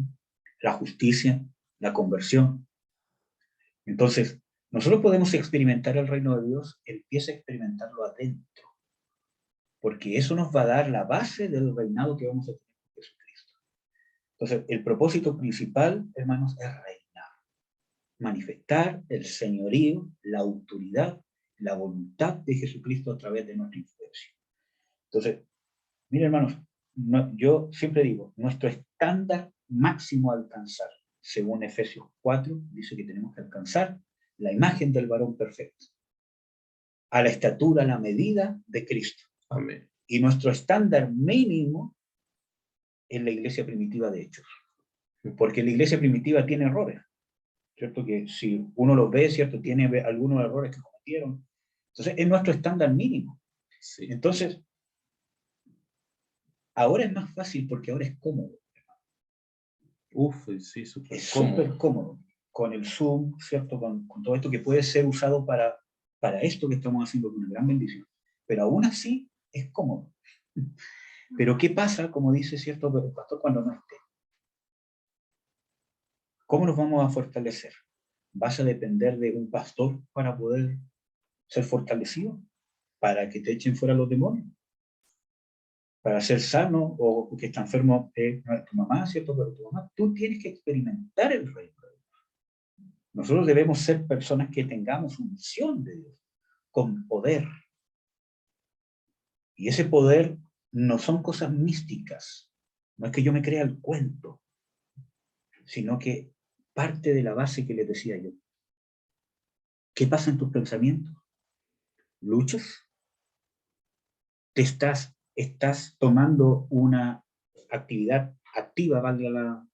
la justicia, la conversión. Entonces, nosotros podemos experimentar el reino de Dios, empieza a experimentarlo adentro, porque eso nos va a dar la base del reinado que vamos a tener con Jesucristo. Entonces, el propósito principal, hermanos, es reinar, manifestar el señorío, la autoridad, la voluntad de Jesucristo a través de nuestra influencia. Entonces, miren, hermanos, yo siempre digo, nuestro estándar máximo a alcanzar, según Efesios 4, dice que tenemos que alcanzar la imagen del varón perfecto, a la estatura, a la medida de Cristo. Amén. Y nuestro estándar mínimo es la iglesia primitiva de Hechos, porque la iglesia primitiva tiene errores, ¿cierto? Que si uno los ve, ¿cierto? Tiene algunos errores que cometieron. Entonces, es nuestro estándar mínimo. Sí. Entonces, ahora es más fácil porque ahora es cómodo. Uf, sí, súper Es cómodo. súper cómodo. Con el Zoom, ¿cierto? Con todo esto que puede ser usado para esto que estamos haciendo, con una gran bendición. Pero aún así es cómodo. Pero ¿qué pasa, como dice cierto el pastor, cuando no esté? ¿Cómo nos vamos a fortalecer? ¿Vas a depender de un pastor para poder ser fortalecido? ¿Para que te echen fuera los demonios? ¿Para ser sano o que está enfermo tu mamá, ¿cierto? Pero tu mamá, tú tienes que experimentar el reino. Nosotros debemos ser personas que tengamos unción de Dios, con poder. Y ese poder no son cosas místicas, no es que yo me crea el cuento, sino que parte de la base que les decía yo. ¿Qué pasa en tus pensamientos? ¿Luchas? ¿Estás tomando una actividad activa, valga la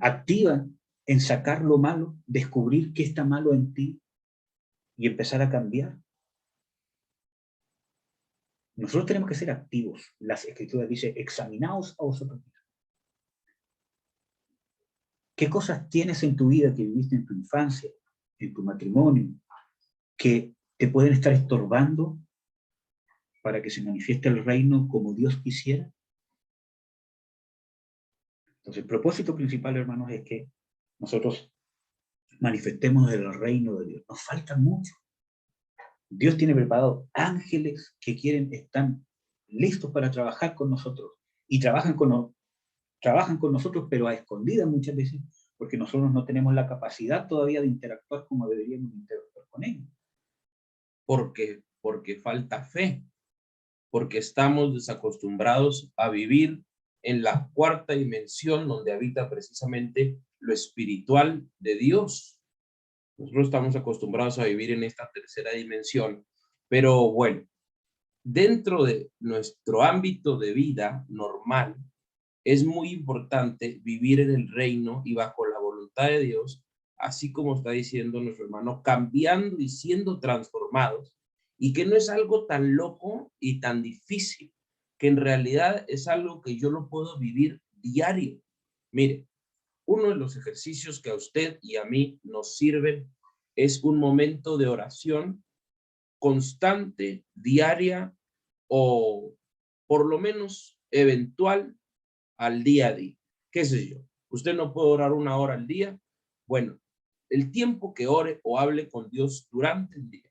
activa, en sacar lo malo, descubrir qué está malo en ti y empezar a cambiar? Nosotros tenemos que ser activos. Las Escrituras dicen, examinaos a vosotros mismos. ¿Qué cosas tienes en tu vida que viviste en tu infancia, en tu matrimonio, que te pueden estar estorbando para que se manifieste el reino como Dios quisiera? Entonces, el propósito principal, hermanos, es que nosotros manifestemos el reino de Dios. Nos falta mucho. Dios tiene preparado ángeles que están listos para trabajar con nosotros. Y trabajan con nosotros, pero a escondidas muchas veces, porque nosotros no tenemos la capacidad todavía de interactuar como deberíamos interactuar con ellos. Porque falta fe, porque estamos desacostumbrados a vivir en la cuarta dimensión donde habita precisamente lo espiritual de Dios. Nosotros estamos acostumbrados a vivir en esta tercera dimensión, pero bueno, dentro de nuestro ámbito de vida normal, es muy importante vivir en el reino y bajo la voluntad de Dios, así como está diciendo nuestro hermano, cambiando y siendo transformados, y que no es algo tan loco y tan difícil, que en realidad es algo que yo lo puedo vivir diario. Mire, uno de los ejercicios que a usted y a mí nos sirven es un momento de oración constante, diaria o por lo menos eventual al día a día. ¿Qué sé yo? Usted no puede orar 1 hora al día. Bueno, el tiempo que ore o hable con Dios durante el día.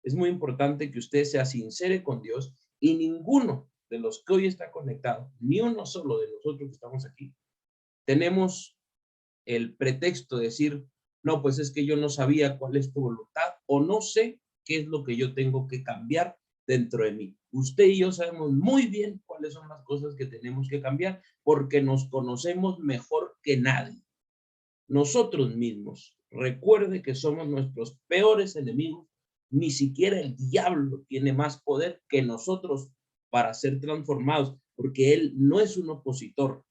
Es muy importante que usted sea sincero con Dios y ninguno de los que hoy está conectado, ni uno solo de nosotros que estamos aquí, tenemos el pretexto de decir, no, pues es que yo no sabía cuál es tu voluntad o no sé qué es lo que yo tengo que cambiar dentro de mí. Usted y yo sabemos muy bien cuáles son las cosas que tenemos que cambiar porque nos conocemos mejor que nadie. Nosotros mismos, recuerde que somos nuestros peores enemigos, ni siquiera el diablo tiene más poder que nosotros para ser transformados, porque él no es un opositor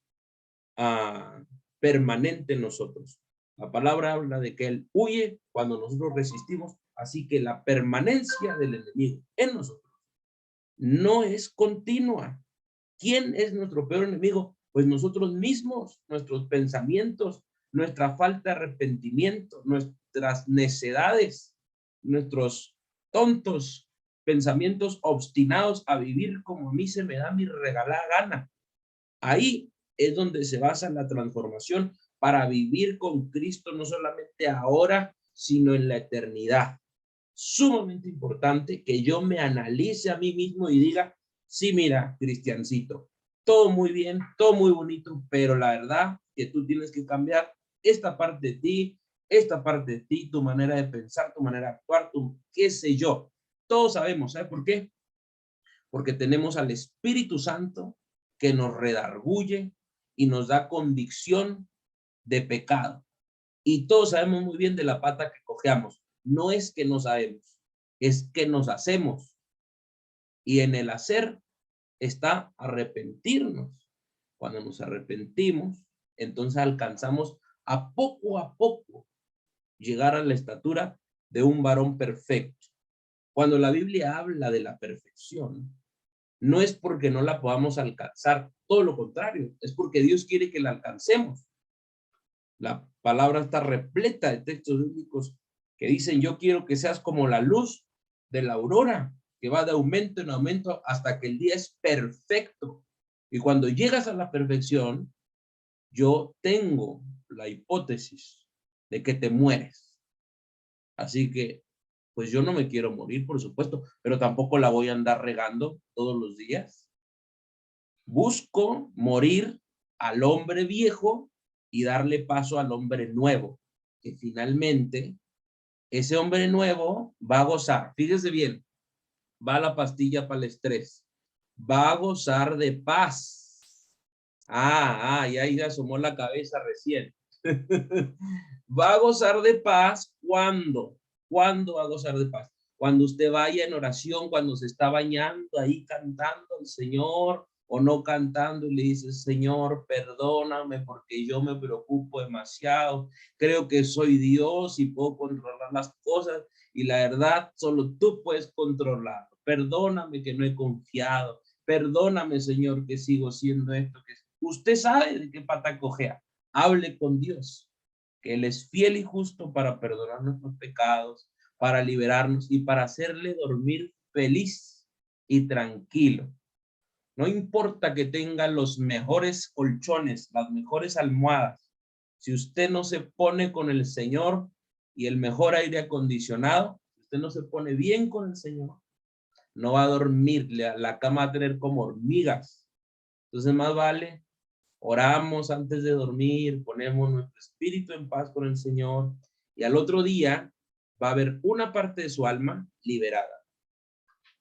permanente en nosotros. La palabra habla de que él huye cuando nosotros resistimos, así que la permanencia del enemigo en nosotros no es continua. ¿Quién es nuestro peor enemigo? Pues nosotros mismos, nuestros pensamientos, nuestra falta de arrepentimiento, nuestras necedades, nuestros tontos pensamientos obstinados a vivir como a mí se me da mi regalada gana. Ahí es donde se basa la transformación para vivir con Cristo no solamente ahora, sino en la eternidad. Sumamente importante que yo me analice a mí mismo y diga, sí, mira, Cristiancito, todo muy bien, todo muy bonito, pero la verdad que tú tienes que cambiar esta parte de ti, tu manera de pensar, tu manera de actuar, tu qué sé yo. Todos sabemos, ¿sabe por qué? Porque tenemos al Espíritu Santo que nos redarguye y nos da convicción de pecado. Y todos sabemos muy bien de la pata que cojeamos. No es que no sabemos, es que nos hacemos. Y en el hacer está arrepentirnos. Cuando nos arrepentimos, entonces alcanzamos a poco llegar a la estatura de un varón perfecto. Cuando la Biblia habla de la perfección, no es porque no la podamos alcanzar, todo lo contrario, es porque Dios quiere que la alcancemos. La palabra está repleta de textos bíblicos que dicen, yo quiero que seas como la luz de la aurora, que va de aumento en aumento hasta que el día es perfecto. Y cuando llegas a la perfección, yo tengo la hipótesis de que te mueres. Así que, pues yo no me quiero morir, por supuesto, pero tampoco la voy a andar regando todos los días. Busco morir al hombre viejo y darle paso al hombre nuevo, que finalmente ese hombre nuevo va a gozar, fíjese bien, va a la pastilla para el estrés, va a gozar de paz. Y ahí asomó la cabeza recién. Va a gozar de paz cuando ¿Cuándo va a gozar de paz? Cuando usted vaya en oración, cuando se está bañando ahí cantando al Señor o no cantando y le dice, Señor, perdóname porque yo me preocupo demasiado. Creo que soy Dios y puedo controlar las cosas y la verdad solo tú puedes controlar. Perdóname que no he confiado. Perdóname, Señor, que sigo siendo esto. Que usted sabe de qué pata cojea. Hable con Dios, que Él es fiel y justo para perdonar nuestros pecados, para liberarnos y para hacerle dormir feliz y tranquilo. No importa que tenga los mejores colchones, las mejores almohadas. Si usted no se pone con el Señor y el mejor aire acondicionado, si usted no se pone bien con el Señor, no va a dormir, la cama va a tener como hormigas. Entonces más vale, oramos antes de dormir, ponemos nuestro espíritu en paz con el Señor y al otro día va a haber una parte de su alma liberada.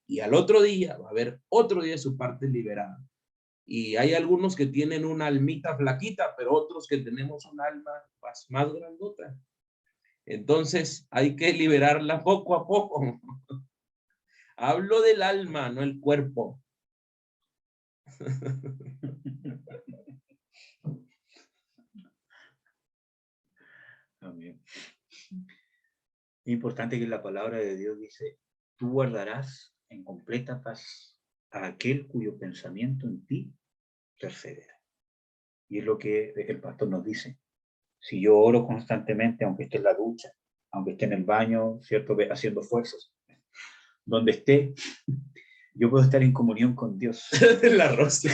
Y al otro día va a haber otro día de su parte liberada. Y hay algunos que tienen una almita flaquita, pero otros que tenemos un alma más grandota. Entonces hay que liberarla poco a poco. Hablo del alma, no el cuerpo. Amén. Es importante que la palabra de Dios dice, tú guardarás en completa paz a aquel cuyo pensamiento en ti persevera. Y es lo que el pastor nos dice. Si yo oro constantemente, aunque esté en la ducha, aunque esté en el baño, ¿cierto? Haciendo fuerzas, donde esté, yo puedo estar en comunión con Dios. La rosa.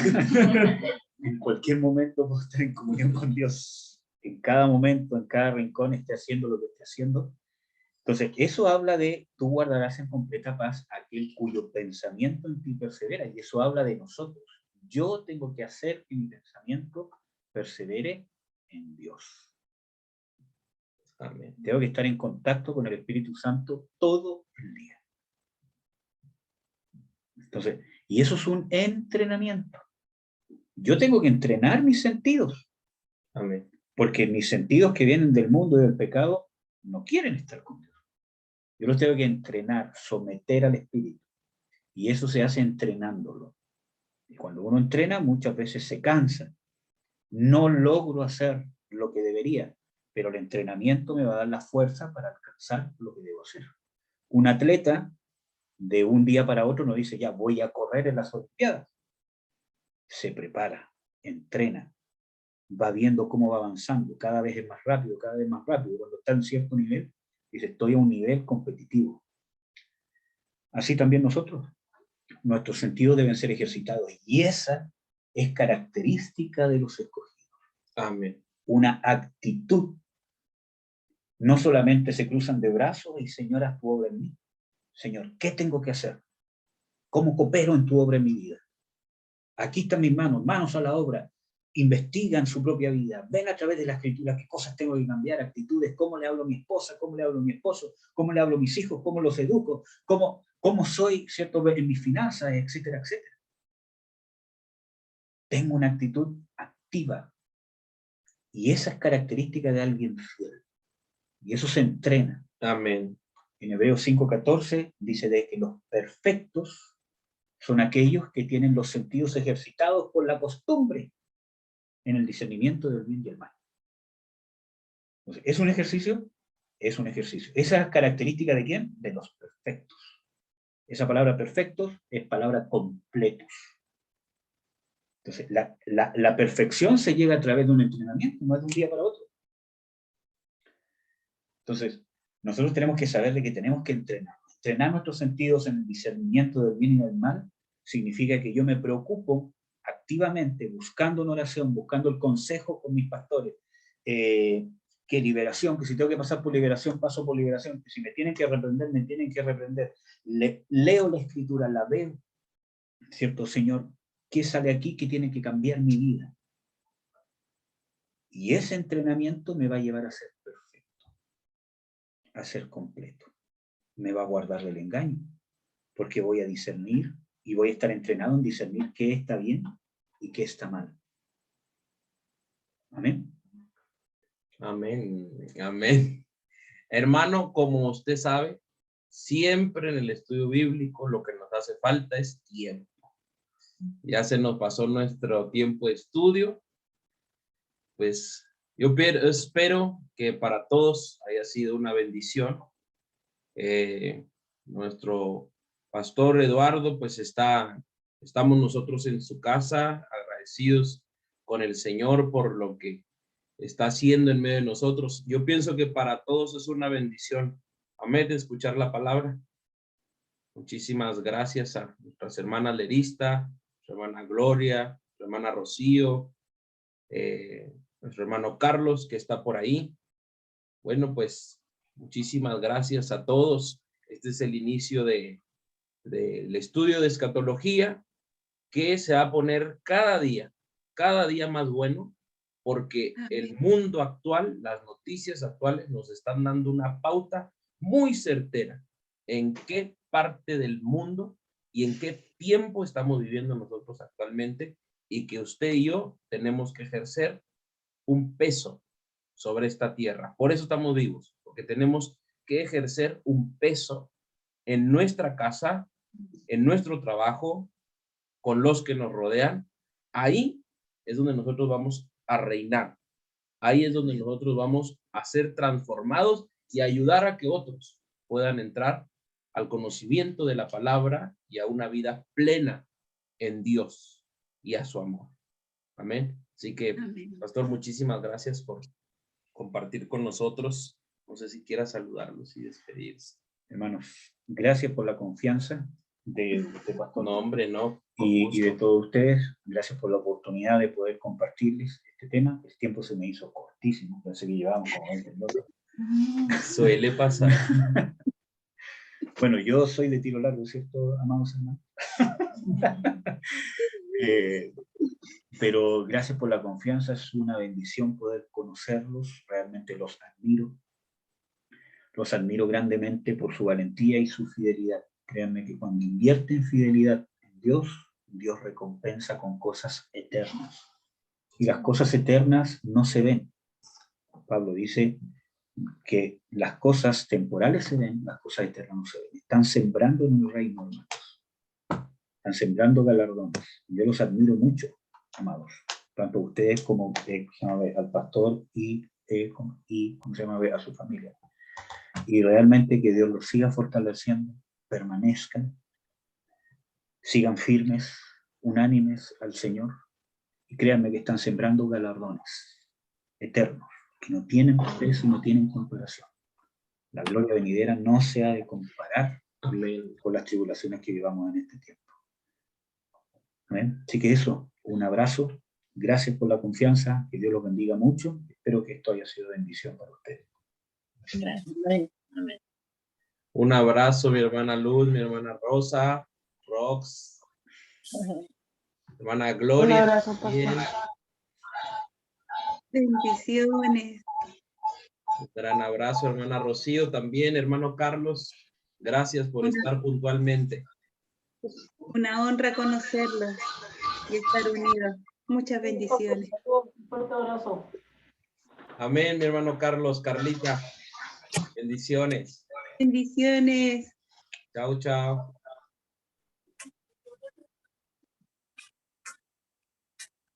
En cualquier momento puedo estar en comunión con Dios. En cada momento, en cada rincón, esté haciendo lo que esté haciendo. Entonces, eso habla de tú guardarás en completa paz a aquel cuyo pensamiento en ti persevera. Y eso habla de nosotros. Yo tengo que hacer que mi pensamiento persevere en Dios. Amén. Tengo que estar en contacto con el Espíritu Santo todo el día. Entonces, y eso es un entrenamiento. Yo tengo que entrenar mis sentidos. Amén. Porque mis sentidos que vienen del mundo y del pecado no quieren estar con Dios. Yo los tengo que entrenar, someter al Espíritu. Y eso se hace entrenándolo. Y cuando uno entrena, muchas veces se cansa. No logro hacer lo que debería, pero el entrenamiento me va a dar la fuerza para alcanzar lo que debo hacer. Un atleta de un día para otro no dice, ya voy a correr en las Olimpiadas. Se prepara, entrena, va viendo cómo va avanzando, cada vez es más rápido, cada vez más rápido. Cuando está en cierto nivel, dice, estoy a un nivel competitivo. Así también nosotros, nuestros sentidos deben ser ejercitados, y esa es característica de los escogidos. Amén. Una actitud. No solamente se cruzan de brazos y Señor, haz tu obra en mí. Señor, ¿qué tengo que hacer? ¿Cómo coopero en tu obra en mi vida? Aquí están mis manos, manos a la obra. Investigan su propia vida, ven a través de la escritura qué cosas tengo que cambiar, actitudes, cómo le hablo a mi esposa, cómo le hablo a mi esposo, cómo le hablo a mis hijos, cómo los educo, cómo soy, ¿cierto?, en mis finanzas, etcétera, etcétera. Tengo una actitud activa. Y esa es característica de alguien fiel. Y eso se entrena. Amén. En Hebreos 5:14 dice de que los perfectos son aquellos que tienen los sentidos ejercitados por la costumbre en el discernimiento del bien y el mal. Entonces, ¿es un ejercicio? Es un ejercicio. ¿Esa es característica de quién? De los perfectos. Esa palabra perfectos es palabra completos. Entonces, la perfección se llega a través de un entrenamiento, no es de un día para otro. Entonces, nosotros tenemos que saber de que tenemos que entrenar. Entrenar nuestros sentidos en el discernimiento del bien y del mal significa que yo me preocupo activamente, buscando una oración, buscando el consejo con mis pastores, que liberación, que si tengo que pasar por liberación, paso por liberación, que si me tienen que reprender, me tienen que reprender. Leo la escritura, la veo, ¿cierto, Señor? ¿Qué sale aquí que tiene que cambiar mi vida? Y ese entrenamiento me va a llevar a ser perfecto, a ser completo. Me va a guardar del engaño, porque voy a discernir y voy a estar entrenado en discernir qué está bien y qué está mal. Amén. Amén. Amén. Hermano, como usted sabe, siempre en el estudio bíblico lo que nos hace falta es tiempo. Ya se nos pasó nuestro tiempo de estudio. Pues yo espero que para todos haya sido una bendición. Nuestro pastor Eduardo, pues estamos nosotros en su casa, agradecidos con el Señor por lo que está haciendo en medio de nosotros. Yo pienso que para todos es una bendición. Amén, de escuchar la palabra. Muchísimas gracias a nuestras hermanas Lerista, su hermana Gloria, su hermana Rocío, nuestro hermano Carlos, que está por ahí. Bueno, pues muchísimas gracias a todos. Este es el inicio del estudio de escatología, que se va a poner cada día más bueno, porque el mundo actual, las noticias actuales nos están dando una pauta muy certera en qué parte del mundo y en qué tiempo estamos viviendo nosotros actualmente, y que usted y yo tenemos que ejercer un peso sobre esta tierra. Por eso estamos vivos, porque tenemos que ejercer un peso en nuestra casa, en nuestro trabajo, con los que nos rodean. Ahí es donde nosotros vamos a reinar. Ahí es donde nosotros vamos a ser transformados y ayudar a que otros puedan entrar al conocimiento de la palabra y a una vida plena en Dios y a su amor. Amén. Así que, pastor, muchísimas gracias por compartir con nosotros. No sé si quiera saludarlos y despedirse. Hermanos, gracias por la confianza de pastor. No, hombre, no. Y de todos ustedes, gracias por la oportunidad de poder compartirles este tema. El tiempo se me hizo cortísimo, pensé que llevábamos como 20 minutos. Suele pasar. Bueno, yo soy de tiro largo, ¿cierto, amados hermanos? Pero gracias por la confianza, es una bendición poder conocerlos, realmente los admiro grandemente por su valentía y su fidelidad. Créanme que cuando invierten fidelidad en Dios, Dios recompensa con cosas eternas. Y las cosas eternas no se ven. Pablo dice que las cosas temporales se ven, las cosas eternas no se ven. Están sembrando en el reino, hermanos. Están sembrando galardones. Yo los admiro mucho, amados. Tanto ustedes como al pastor y a su familia. Y realmente que Dios los siga fortaleciendo, permanezcan, sigan firmes, unánimes al Señor, y créanme que están sembrando galardones eternos, que no tienen precio y no tienen comparación. La gloria venidera no se ha de comparar con las tribulaciones que vivamos en este tiempo. ¿Amén? Así que eso, un abrazo, gracias por la confianza, que Dios los bendiga mucho, espero que esto haya sido bendición para ustedes. Gracias. Amén. Un abrazo, mi hermana Luz, mi hermana Rosa, Rox, hermana Gloria. Un abrazo, pastor. Bendiciones. Un gran abrazo, hermana Rocío, también, hermano Carlos. Gracias por estar puntualmente. Una honra conocerlos y estar unidos. Muchas bendiciones. Un fuerte abrazo. Amén, mi hermano Carlos, Carlita. Bendiciones. Bendiciones. Chao, chao.